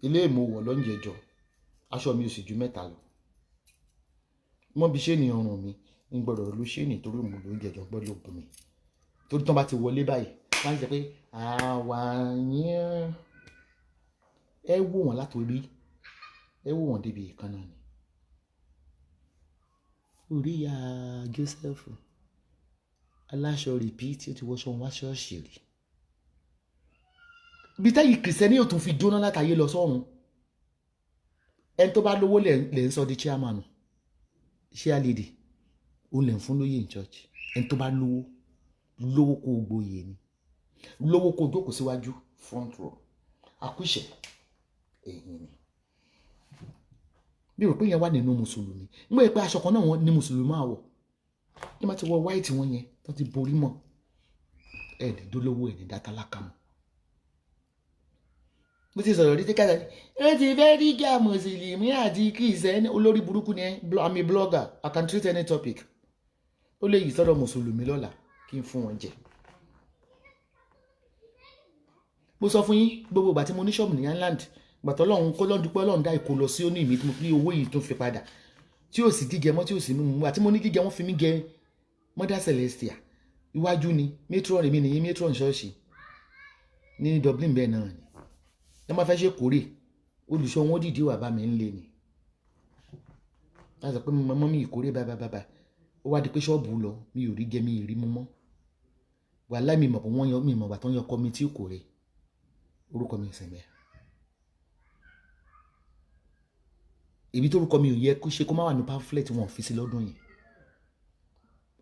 ilé ìmọ̀wọ̀ lọ́njẹ̀jọ́ aṣọ mi ò sì ju 3 lọ mọ́ bí ṣé ní ọrùn mi ń gbọ́dọ̀ ló ṣé ní torí mo ló ń jẹjọ gbọ́dọ̀ ló bù mí torí tán bá ti wọlé báyìí wọ́n á sọ pé àwa yẹn ẹ wò wọ́n látòrí ẹ wò wọ́n débi ìkànnà ni orí ya Joseph aláṣọ rìpíìtì ó ti wọṣọ wá ṣọ́ọ̀ṣì rí bí táyì kìrìsìtẹ́nì ò tún fi jóná látàyè lọ sọ́run ẹni tó bá lówó lẹ̀ ń sọ di chairman chairlady ó lẹ̀ ń fún lóyè in church ẹni tó bá lówó kó gboyè ni lówó kó jókòó síwájú front row àkúṣe èyí ni bí rò pé yẹn wà nínú mùsùlùmí ń gbé pé aṣọ kan náà ní mùsùlùmí máa wọ̀ ní má ti wọ white wọn yẹn tó ti borí mọ́ ẹ̀ẹ́dì dólówó ẹ̀ẹ́dì dátálákà mọ́ bó ti sọ̀rọ̀ rí tíkàtà ẹ ti fẹ́ rí jà mùsùlùmí àti kìrìsìtẹ́nì olórí burúkú ni I'm a blogger I can treat any topic ó lè yí sọ́dọ̀ mùsùlùmí lọ́la kí n fún wọn jẹ. mo sọ fún yín gbogbo ìgbà tí mo ní ṣọ́ọ̀bù ní Ireland gbàtọ́ ọlọ́run kó lọ́n dúpẹ́ ọlọ́run dá ìkó lọ sí òní mi tí mo fi owó yìí tún fi padà tí ò sì jíjẹ mọ́ tí ò sì mímu àti mo ní jíjẹ wọ́n fi mí jẹ Mother Celestia iwájú ni matron mi nìyí matron ṣọ́ọ̀ṣì ní Dublin bẹ́ẹ̀ náà ni ẹ máa fẹ́ ṣe kórè olùṣọ́ wọn dìde wà bá mi ń lé ni láti sọ pé mọ́ mi ìkórè bábábábá ó wá di pé ṣọ́ọ̀bù lọ mi ò rí jẹ mi ì rí mú mọ́ wàhálà mi mọ̀ pé wọ́n yan mi mọ̀ bàtọ́ yan kọ́mítì ìkórè orúkọ mi ìsìn bẹ́ẹ̀ èmi tó orúkọ mi ò yẹ kó ṣe kó má wà ní pamphlet wọn fi sí lọ́dún yìí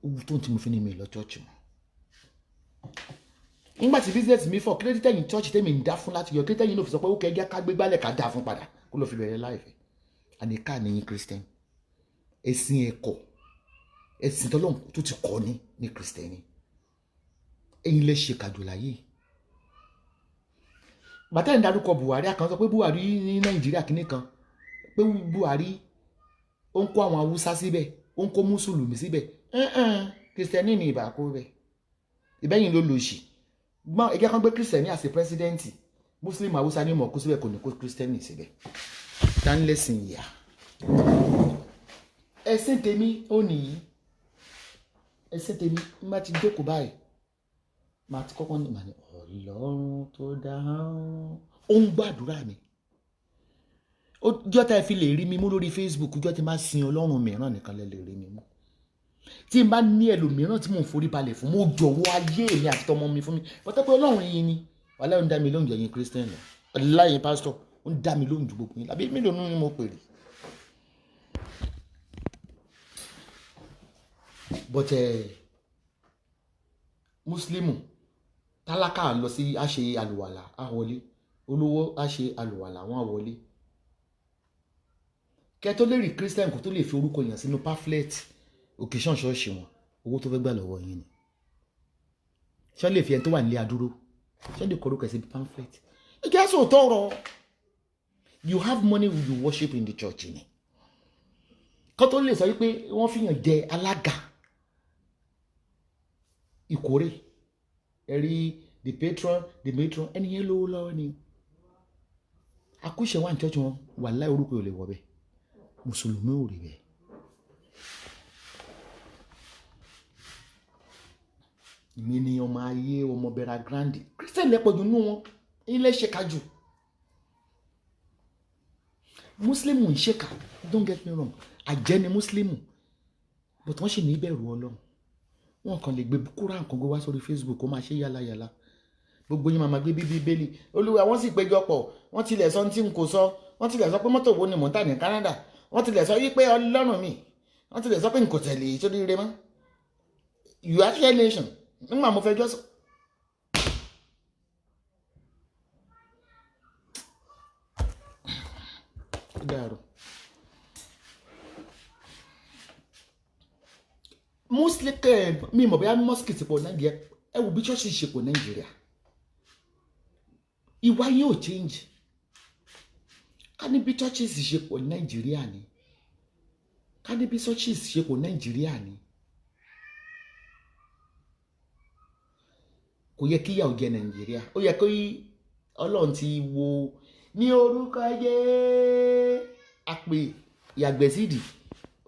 owó tó ń tí mo fi ní mi lọ church mọ́ nígbà tí business mi fọ kílódé tẹ̀yìn church tẹ̀mí ń dá fún láti yọ kílódé tẹ̀yìn ló fi sọ pé ó kẹjá ká gbé gbálẹ̀ ká dá fún padà kó lọ fi bẹ̀rẹ̀ láìfẹ́ àníkà ní Christian ẹ̀sìn ẹ̀kọ́ ẹ̀sìn tọ́lọ́run tó ti kọ́ ní Christian ẹ̀yin lè ṣe kàjò láyé bàtà ń darúkọ Buhari àkàn sọ pé Buhari ní Nàìjíríà kìíní kan pé Buhari ó ń kó àwọn Haúsá síbẹ̀ ó ń kó mùsùlùmí síbẹ̀ Christian ní ìbà kó bẹ̀ ìbẹ́yìn ló lò sí gbọ́n ẹgbẹ́ kan gbé Christian àti pírẹsidẹ́ǹtì Muslim Haúsá ní mọ̀ kó síbẹ̀ kò ní kó Christian síbẹ̀ dánilẹ́sìn ìyá ẹ̀sìn tèmi ó nìyí ẹ̀sìn tèmi ń bá ti jókòó báyìí máa ti kọ́kọ́ ní ìmọ̀ ní Ọlọ́run tó dáhùn ó ń gbàdúrà mi ọjọ́ tá ẹ fi lè rí mi mú lórí Facebook ọjọ́ tí máa sin Ọlọ́run mìíràn nìkan lè rí mi mú tí n bá ní ẹlòmíràn tí mò ń forí balẹ̀ fún mo jọ̀wọ́ ayé mi àti tọmọ mi fún mi bọ́tẹ́ pé Ọlọ́run yìí ni Ọlọ́run dá mi lóhùn jẹ́ yín Christian lọ láyé pásítọ̀ ó ń dá mi lóhùn ju gbogbo yín lábẹ́ mélòó ni mo pè rí but muslimu tálákà lọ sí á ṣe àlùwàlà á wọlé, olówó á ṣe àlùwàlà wọn á wọlé. Kẹ́ tó lè rí christian kó tó lè fi orúkọ yàn sínú pamphlet occasion ṣọ́ọ̀ṣì wọn, owó tó fẹ́ gbà lọ́wọ́ yín ni. Ṣé lè fi ẹni tó wà nílé adúró, ṣé lè kọ orúkọ sí pamphlet? Ìjẹ́ sọ tọrọ. You have money you worship in the church ni. Kọ́ tó lè sọ wípé wọ́n fi yàn jẹ alága ìkórè, ẹ̀rí the patron the matron, ẹni yẹn lówó lọ́wọ́ ni. Akúṣe wà ní church wọn, wàláhì orúkọ ò lè wọ̀ bẹ́ẹ̀. Mùsùlùmí ò rí bẹ́ẹ̀. Mi ni ọmọ ayé ọmọ bẹ̀rẹ̀ grande christian lẹ́pọ̀jù nínú wọn, ilé ṣèkà jù. Muslim ń ṣèkà, don't get me wrong, àjẹ́ ni Muslim, but wọ́n sì ní ìbẹ̀rù Ọlọ́run. Wọ́n kàn lè gbé kúrò nǹkan gbé wá sórí Facebook kó máa ṣe yálàyàlà. Gbogbo yín máa gbé bíbélì. Olúwa wọ́n sì péjọ pọ̀, wọ́n tilẹ̀ sọ tí n kò sọ, wọ́n tilẹ̀ sọ pé mọ́tò wo ni mò ń tà ní Canada, wọ́n tilẹ̀ sọ wípé Ọlọ́run mi, wọ́n tilẹ̀ sọ pé n kò tẹ̀lé sórí ire mọ́. You are share nation. Nígbà mo fẹ́ jọ́ sọ. Dàrú. Muslim mi mọ̀ bóyá mosque ti pọ̀ Nàìjíríà, ẹ wò bí church ṣe pọ̀ Nàìjíríà. Ìwà yẹn ò change. Ká ní bí churches ṣe pọ̀ Nàìjíríà ni. Ká ní bí churches ṣe pọ̀ Nàìjíríà ni. Kò yẹ kí ìyà ó jẹ Nàìjíríà. Ó yẹ kí Ọlọ́run ti wo ní orúkọ Jésù àpè ìyàgbẹ́sídì.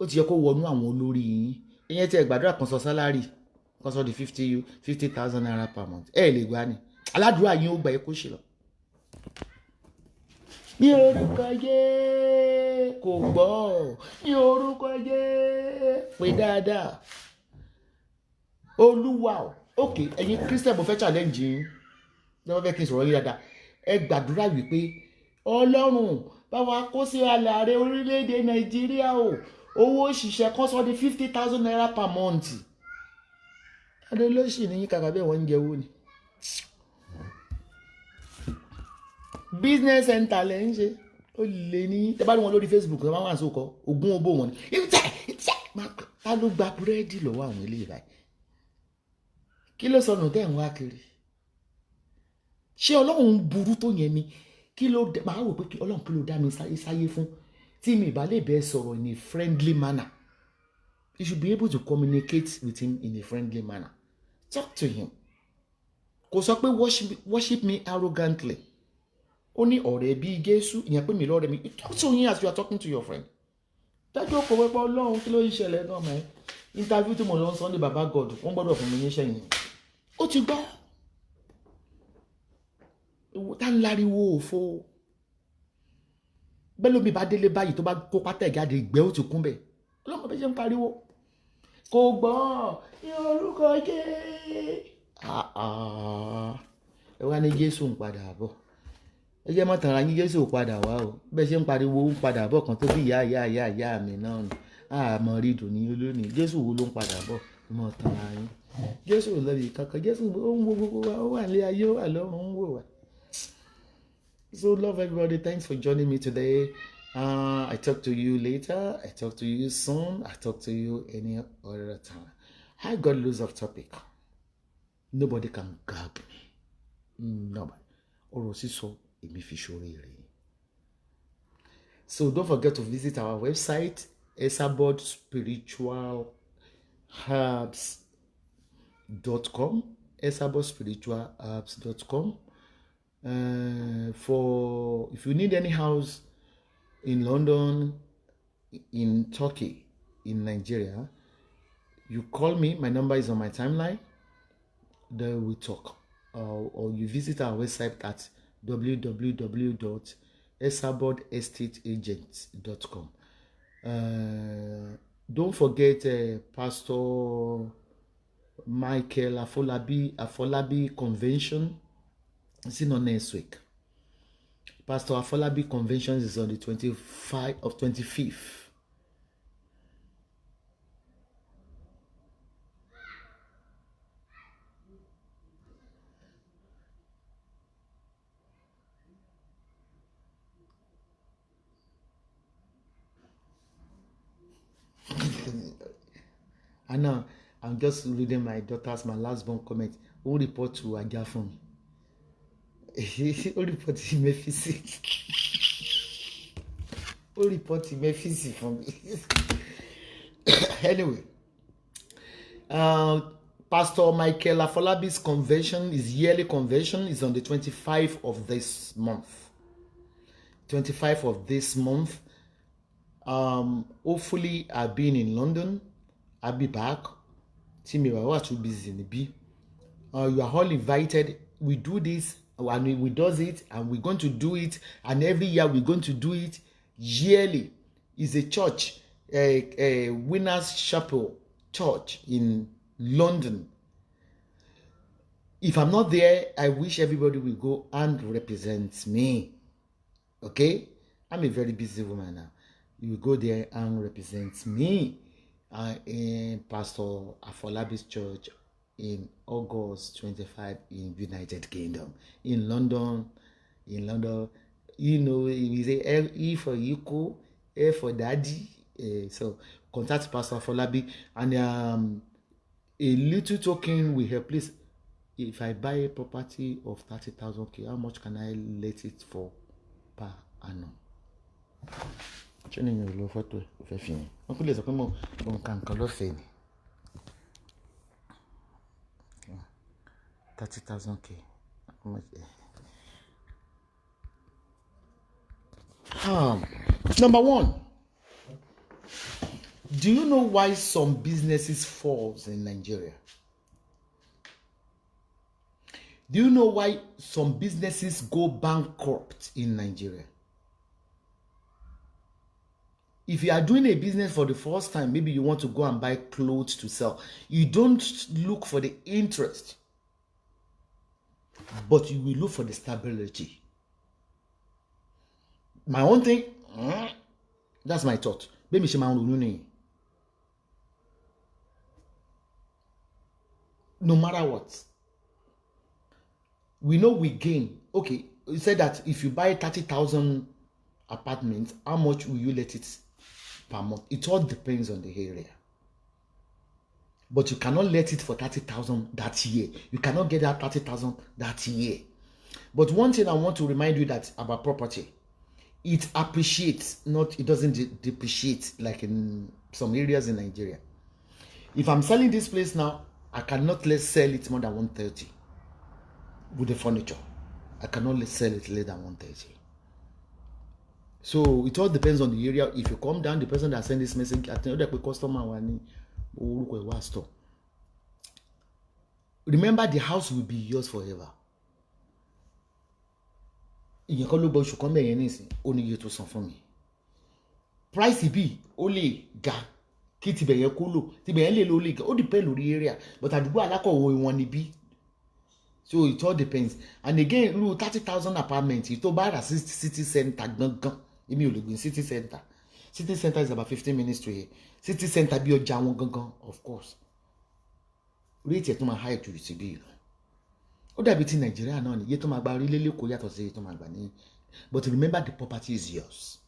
Ó ti yẹ kó wọnú àwọn olórí yín. Ìyẹn tí ẹ gbàdúrà kan sọ sálárì kan sọ di 50,000 naira per month. Ẹ lè gbà ní. Aládùúrà yín ó gbà ẹ kó ṣe lọ. Ní orúkọ Jésù kò gbọ́. Ní orúkọ Jésù pé dáadáa. Olúwa o. Ok, ẹ̀yin Christian mo fẹ́ challenge yín. Lọ́wọ́ fẹ́ kí n sọ̀rọ̀ yín dáadáa. Ẹ gbàdúrà wípé Ọlọ́run bá wa kó sí àlàré orílẹ̀-èdè Nàìjíríà o. Owó òṣìṣẹ́ kan sọ di 50,000 naira per month. Adé ló sì ní yín kàkà bẹ́ẹ̀ wọ́n ń jẹ owó ni. Business center lẹ́ ń ṣe. Ó lè ní tẹ́ bá rí wọn lórí Facebook ẹ máa wà sókọ ogún owó wọn ni. Ta ló gba búrẹ́dì lọ́wọ́ àwọn eléyìí báyìí? Kí ló sọnù tẹ́ ń wá kiri? Ṣé Ọlọ́run burú tó yẹn ni? Kí ló máa wò pé Ọlọ́run kí ló dá mi sáyé fún? Tí mi ìbá lè bẹ́ẹ̀ sọ̀rọ̀ in a friendly manner. You should be able to communicate with him in a friendly manner. Talk to him. Kò sọ pé worship me arrogantly. Ó ní ọ̀rẹ́ bí Jésù, ìyẹn pé mi lọ́rẹ́ mi. Talk to him as you are talking to your friend. Dájú ọkọ̀ wẹ́pọ̀ Ọlọ́run kí ló ń ṣẹlẹ̀ náà mẹ́. Interview tí mo lọ sọ ní Baba God, wọ́n gbọ́dọ̀ fún mi ní iṣẹ́ yẹn. Ó ti gbọ́. Tá ń láriwo òfo. Bẹ́ẹ̀ ló bí bá délé báyìí tó bá kó pátá ìjáde ìgbẹ́ ó ti kún bẹ́ẹ̀. Ọlọ́run bẹ́ẹ̀ ṣe ń pariwo. Kò gbọ́ ní orúkọ Jésù. Ẹ wá ní Jésù ń padà bọ̀. Ẹ jẹ́ mọ́ tàrà yín Jésù ò padà wá o. Bẹ́ẹ̀ ṣe ń pariwo ń padà bọ̀ kan tó bí ìyá mi náà ni. Àmọ́ rí dùn ní olónìí. Jésù wo ló ń padà bọ̀? Mọ́ tàrà yín. Jésù ò lọ́bi kankan. Jésù ó ń wo gbogbo wa. Ó wà ní ayé, ó wà lọ́run, ó ń wò wá. So love everybody. Thanks for joining me today. I talk to you later. I talk to you soon. I talk to you any other time. I got loads of topic. Nobody can gag me. Nobody. Ọ̀rọ̀ sísọ èmi fi ṣoríire. So don't forget to visit our website, esabodspiritualherbs.com. esabodspiritualherbs.com. For if you need any house in London, in Turkey, in Nigeria, you call me. My number is on my timeline. Then we talk. Or you visit our website at www.esabodestateagents.com. Don't forget Pastor Michael Afolabi Convention. It's on next week. Pastor Afolabi Convention is on the 25th. And now I'm just reading my last born comment. Who report to Aja for me? Who report to Mephisi? Who report to Mephisi for me? Anyway, Pastor Michael Afolabi's convention, his yearly convention, is on the 25th of this month. 25th of this month. Hopefully, I've been in London. I'll be back. You are all invited. We do this and we does it, and we're going to do it, and every year we're going to do it yearly. It's a church, a Winners Chapel Church in London. If I'm not there, I wish everybody will go and represent me. Okay? I'm a very busy woman now. You will go there and represent me in Pastor Afolabi's church in August 25 in United Kingdom. In London, you know, we say E for equal, A for daddy. So contact Pastor Afolabi, and a little token will help. Please, if I buy a property of 30,000, how much can I let it for per annum? Training your photo of fini. On peut les appeler mon cancalo fini. 30,000. Number one, do you know why some businesses falls in Nigeria? Do you know why some businesses go bankrupt in Nigeria? If you are doing a business for the first time, maybe you want to go and buy clothes to sell. You don't look for the interest, but you will look for the stability. My own thing, that's my thought. Maybe she might no matter what, we know we gain. Okay, you said that if you buy 30,000 apartments, how much will you let it per month? It all depends on the area. But you cannot let it for 30,000 that year. You cannot get that 30,000 that year. But one thing I want to remind you that about property, it appreciates, not it doesn't depreciate like in some areas in Nigeria. If I'm selling this place now, I cannot let sell it more than 130 with the furniture. I cannot let sell it less than 130. So it all depends on the area. If you come down, the person that send this message, I tell you that customer store. Remember, the house will be yours forever. You can look should come anything only you to some for me. Price be only ga kiti be yekolo ti be le lo le all depend on the area, but adugbo alako wo won ni bi. So it all depends. And again, 30,000 apartments, you to buy a city center gangan. Emi o le gbin city center. City center is about 15 minutes to here. City center bi oja won gangan, of course. Rate to my high to the bill. Ó dàbí ti Nigeria náà ni iye tó máa gba orílẹ̀ Èkó yàtọ̀ sí iye tó máa gbà ní. But remember, the property is yours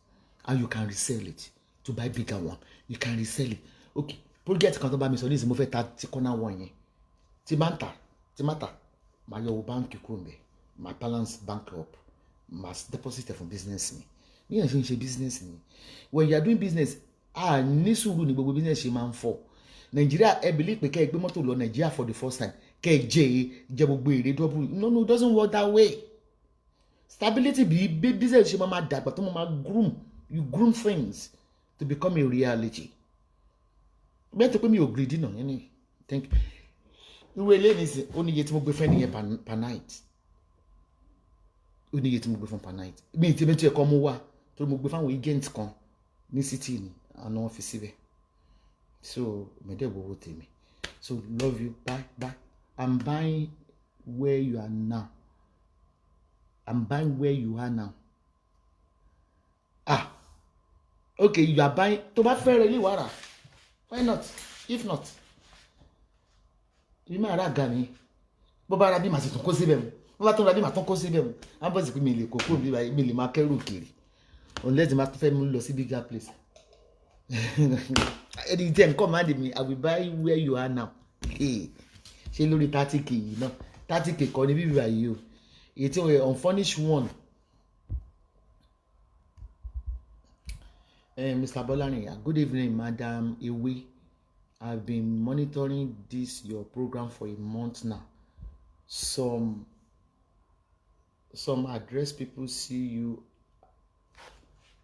and you can resell it to buy bigger one. You can resell it. Okay, project kan tó bá mi sọ ní ìsìn mo fẹ́ ta ti corner one yẹn. Ti máa ń tà, ti máa tà. Màá yọ báńkì kúrò ńbẹ̀. Màá balance bank up. Màá deposit fún business mi. Bí yẹn ṣe business ni. When you are doing business, ní sùúrù ni gbogbo business ṣe máa ń fọ́. Nigeria, I believe pé kẹ́ gbé mọ́tò lọ Nigeria for the first time. Jẹ gbogbo èrè double. No, it doesn't work that way. Stability be business ṣe máa dàgbà tó máa groom. You groom things to become a reality. Bẹ́ẹ̀ tó pé mi ò greedy náà yẹn. Thank you. Irú eléyìí ní sìn ó ní iye tí mo gbé fẹ́ nìyẹn per night. Ó ní iye tí mo gbé fún per night. Mi ti bẹ́ẹ̀ tí ẹ̀kọ́ mo wà tó mo gbé fáwọn agent kan ní city ni àná wọn fi síbẹ̀. So mẹ́dẹ̀ wo tèmi. So love you. Bye. I'm buying where you are now. I'm buying where you are now. Okay, you are buying. To bá fẹ́ rẹ̀ lè wá rà. Why not? If not, you might rà mi. Bó bá ra bí màá sì tún kó síbẹ̀ mu. Bó bá tún ra bí màá tún kó síbẹ̀ mu. Á bọ́ sí pé mi lè kó kúrò bí mi lè máa kẹ́rù kiri. Unless the máa tún fẹ́ mú lọ sí bigger place. ẹni tí ẹ̀ ń command mi I will buy where you are now ṣé lórí 30k yìí náà 30k kọ́ ni bíbí báyìí o èyí tí wọ́n unfurnished one. Mr. Bolarinya, good evening, Madam Ewe. I've been monitoring this your program for a month now. Some address people see you.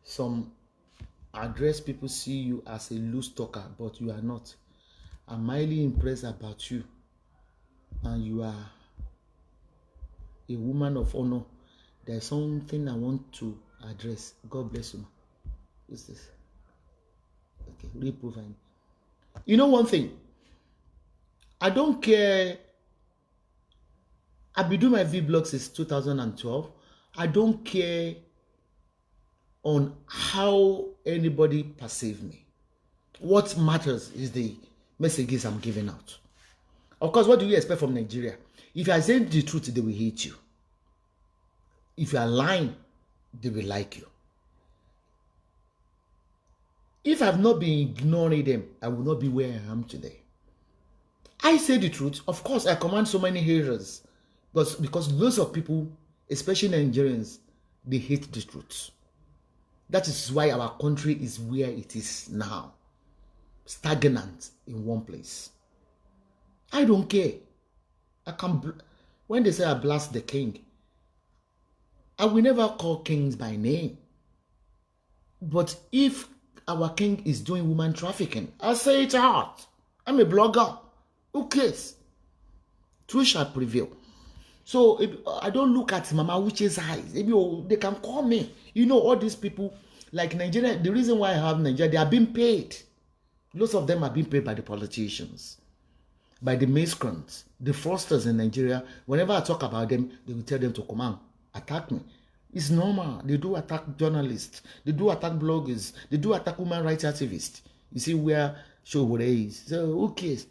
Some address people see you as a loose talker, but you are not. I'm highly impressed about you, and you are a woman of honor. There's something I want to address. God bless you. What's this? Okay, reprofile. You know one thing? I don't care. I've been doing my vlog since 2012. I don't care on how anybody perceive me. What matters is the messages I'm giving out. Of course, what do you expect from Nigeria? If you are saying the truth, they will hate you. If you are lying, they will like you. If I've not been ignoring them, I will not be where I am today. I say the truth. Of course, I command so many haters. Because lots of people, especially Nigerians, they hate the truth. That is why our country is where it is now. Stagnant in one place. I don't care. When they say I blast the king, I will never call kings by name. But if our king is doing woman trafficking, I say it out. I'm a blogger. Who cares? Truth shall prevail. So I don't look at Mama Uche's eyes. They can call me. You know, all these people, like Nigeria, the reason why I have Nigeria, they are being paid. Lots of them are being paid by the politicians, by the miscreants, the fraudsters in Nigeria. Whenever I talk about them, they will tell them to come and attack me. It's normal. They do attack journalists. They do attack bloggers. They do attack human rights activists. You see where Showore is. So who cares?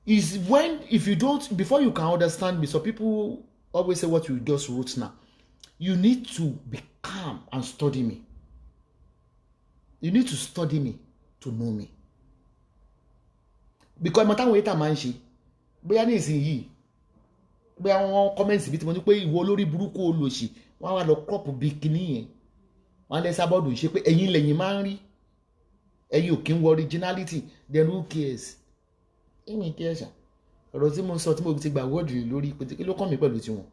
Is when, if you don't, before you can understand me, so people always say what you just wrote now. You need to be calm and study me. You need to study me to know me. Because my time later man she, bóyá ní ìsinyìí, bóyá wọ́n comments bí tí mo ní pé ìwọ lórí burúkú olóṣì, wọ́n wá lọ crop bikini yẹn. Wọ́n lè sábọ́dù ṣe pé ẹ̀yin lẹ́yìn máa ń rí. Ẹ̀yin ò kí ń wọ originality, then who cares? Èmi kí ẹ ṣá. Ọ̀rọ̀ tí mo sọ tí mo ti gba word lórí pé kí ló kàn mí pẹ̀lú tiwọn.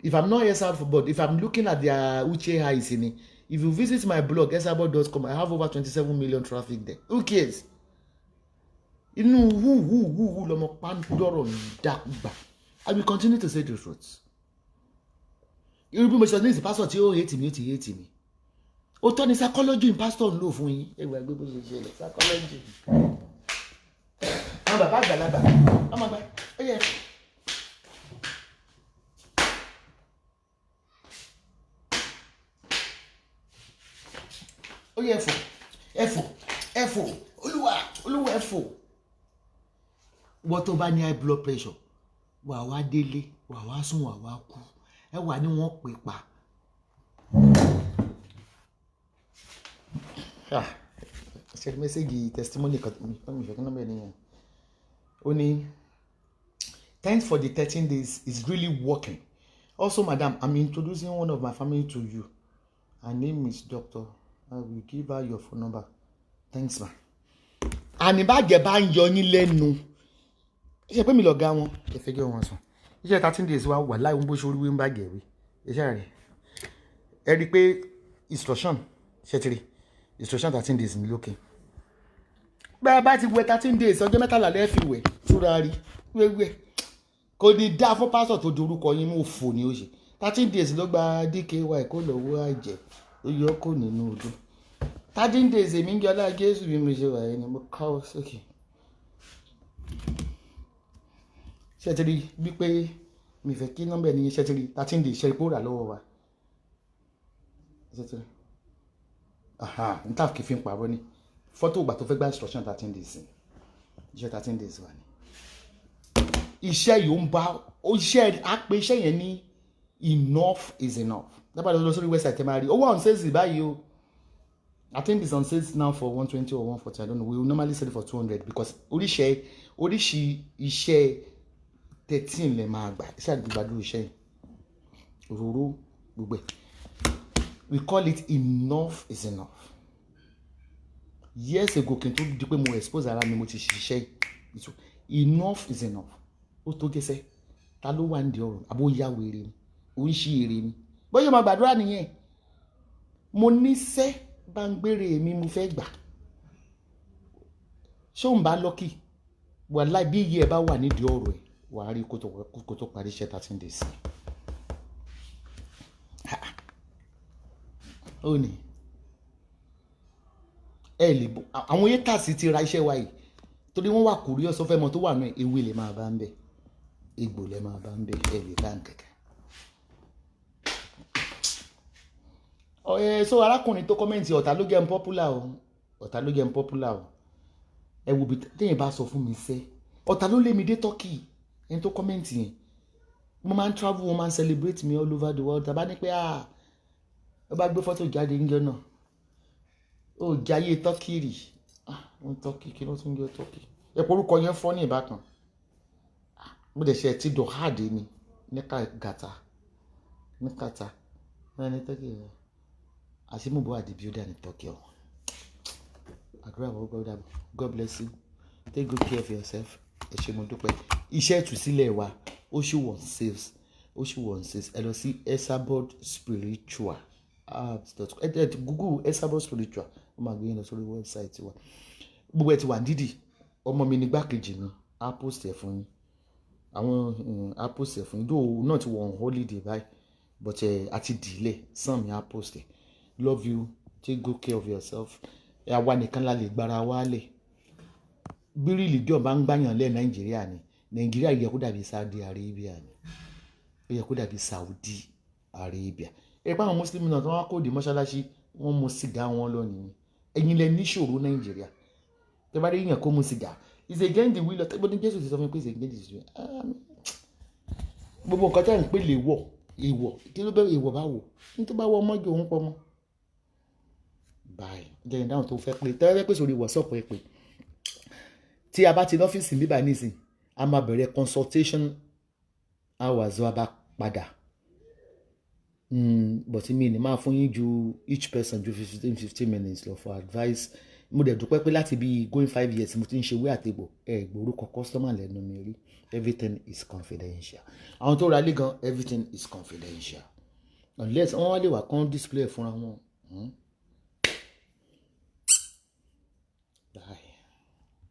If I'm not Esabod, but if I'm looking at their Uche eyes in it, if you visit my blog, esabod.com, I have over 27 million traffic there. Who cares? Inú who lọmọ pandoro dàgbà. I will continue to say the truth. Irú bí mo ṣe ní ìsìn pastor tí ó hate me, ó ti hate me. Ó tọ́ ni psychology in pastor ń lò fún yín. Ẹgbẹ́ gbé bó ṣe ṣe lẹ̀ psychology. Àwọn bàbá àgbàlagbà, ọmọ àgbà, ó yẹ. Ó yẹ ẹ̀fọ́, olúwa ẹ̀fọ́. Wọ́n tó bá ní high blood pressure, wà wá délé, wà wá sùn, wà wá kú. Ẹ wà ní wọ́n pè pa. Ṣé mẹ́sẹ̀gì testimony kan mi fẹ́ kí nọ́mbà ẹ̀ nìyẹn. Ó ní, thanks for the 13 days, it's really working. Also, madam, I'm introducing one of my family to you. Her name is Dr. I will give her your phone number. Thanks, ma. Àníbàjẹ́ bá ń yọ yín lẹ́nu. Iṣẹ́ pé mi lọ ga wọn. Ẹ fẹ́ gé wọn sùn. Iṣẹ́ 13 days wa wà láì ń bó ṣorí wí ń bàjẹ́ wí. Iṣẹ́ rẹ̀. Ẹ rí i pé instruction ṣẹ́tìrì. Instruction 13 days ní lókè. Bẹ́ẹ̀ bá ti wẹ̀ 13 days ọjọ́ mẹ́tàlá lẹ́ẹ̀fì wẹ̀ túra rí wẹ́wẹ́. Kò ní dá fún pásọ̀ tó dorúkọ yín mú òfò ní oṣù. 13 days ló gba DKY kó lọ́wọ́ àjẹ́. Ó yọ kó nínú odò. 13 days èmi ń jọlá Jésù bí mo ṣe wà yẹn ni mo káwọ́ sókè. Ṣẹ́tìrì bí pé mi fẹ́ kí nọ́mbà ẹni ṣẹ́tìrì 13 days ṣe ipò rà lọ́wọ́ wa. Ṣẹ́tìrì. N tàf kì í fi ń parọ́ ni. Fọ́tò ìgbà tó fẹ́ gba instruction 13 days. Iṣẹ́ 13 days wà ní. Iṣẹ́ yóò ń bá iṣẹ́ àpè iṣẹ́ yẹn ní enough is enough. Dábàá lọ sórí website ẹ máa rí. Owó ọ̀hún ṣèṣì báyìí o. I think it's on sale now for 120 or 140. I don't know. We will normally sell it for 200 because oríṣi iṣẹ́ 13 lè máa gbà. Iṣẹ́ àgbàdo iṣẹ́ òróró gbogbo. We call it enough is enough. Years ago kí n tó di pé mo expose ara mi mo ti ṣiṣẹ́ enough is enough. Ó tó gẹ́sẹ́. Ta ló wà ní ọ̀rọ̀? Àbó ya wèrè ni. Ó ń ṣí èrè ni. Bóyá máa gbàdúrà nìyẹn. Mo níṣẹ́ bá ń gbére mi mo fẹ́ gbà. Ṣé òun bá lọ́kì? Wàláì bí iye ẹ bá wà nídìí ọ̀rọ̀ ẹ̀ wà á rí kó tó parí iṣẹ́ 13 days. Ó ní ẹ lè bọ́ àwọn haters ti ra iṣẹ́ wa yìí torí wọ́n wà curious ó fẹ́ mọ tó wà náà ewé lè máa bá ń bẹ̀ egbò lè máa bá ń bẹ̀ ẹ lè bá ń kẹ̀kẹ́. So arákùnrin tó kọ́mẹ́ǹtì ọ̀tá ló jẹ́ unpopular o ọ̀tá ló jẹ́ unpopular o ẹ wo bí téèyàn bá sọ fún mi sẹ́ ọ̀tá ló lé mi dé Turkey ẹni tó kọ́mẹ́ǹtì yẹn mo máa ń travel wọ́n máa ń celebrate me all over the world tàbá ní pé ẹ bá gbé fọ́tò jáde ńjọ́ náà ó jayé Turkey rì wọ́n Turkey kí ló tún jẹ́ Turkey ẹ porúkọ yẹn fọ́ ní ìbátan mo dẹ̀ ṣe ti dọ̀háàdé ni ní Qatar ní Turkey rẹ̀ àti mo bọ́ àdìbí ó dà ní Turkey ọ̀ àdúrà wọ́n gbọ́dọ̀ God bless you take good care of yourself ẹ ṣé mo dúpẹ́ iṣẹ́ ìtúsílẹ̀ wa ó ṣì wọ̀n sales ẹ lọ sí Esabod Spiritual Google Esabod Spiritual ó máa gbé yín lọ sórí website wa gbogbo ẹ ti wà dídì ọmọ mi ní gbákejì mi á post ẹ fún yín àwọn á post ẹ fún yín though náà ti wọ on holiday báyìí but àti dìílẹ̀ sàn mi á post ẹ love you take good care of yourself àwa nìkan la lè gbára wálẹ̀ bí religion bá ń gbàyàn lẹ́ Nàìjíríà yẹ kó dàbí Saudi Arabia ni ó yẹ kó dàbí Saudi Arabia ẹ pa àwọn Muslim náà tí wọ́n kó di mọ́ṣáláṣí wọ́n mu sìgá wọn lónìí ẹ̀yin lẹ níṣòro Nàìjíríà tẹ bá rí yàn kó mu sìgá is against the will of tẹ́gbọ́n ní Jésù ti sọ fún mi pé is against the will gbogbo nǹkan tẹ́ ń pè lè wọ̀ èèwọ̀ kí ló bẹ́ẹ̀ èèwọ̀ bá wò ní tó bá wọ ọmọge òun pọ̀ mọ́ báyìí jẹ́yìn dáhùn tó fẹ́ pé tẹ́lẹ̀ pé sórí WhatsApp ẹ pé tí a bá ti lọ́fíìsì bíbá nísìn a máa bẹ̀rẹ̀ consultation hours wa bá padà but mi ni máa fún yín ju each person ju 15 minutes lọ for advice mo dẹ̀ dúpẹ́ pé láti bí going 5 years mo ti ń ṣe wé àtẹ̀bọ̀ gbórúkọ customer lẹ́nu mi rí everything is confidential àwọn tó ra lé gan everything is confidential unless wọ́n wá lè wà kán display fúnra wọn.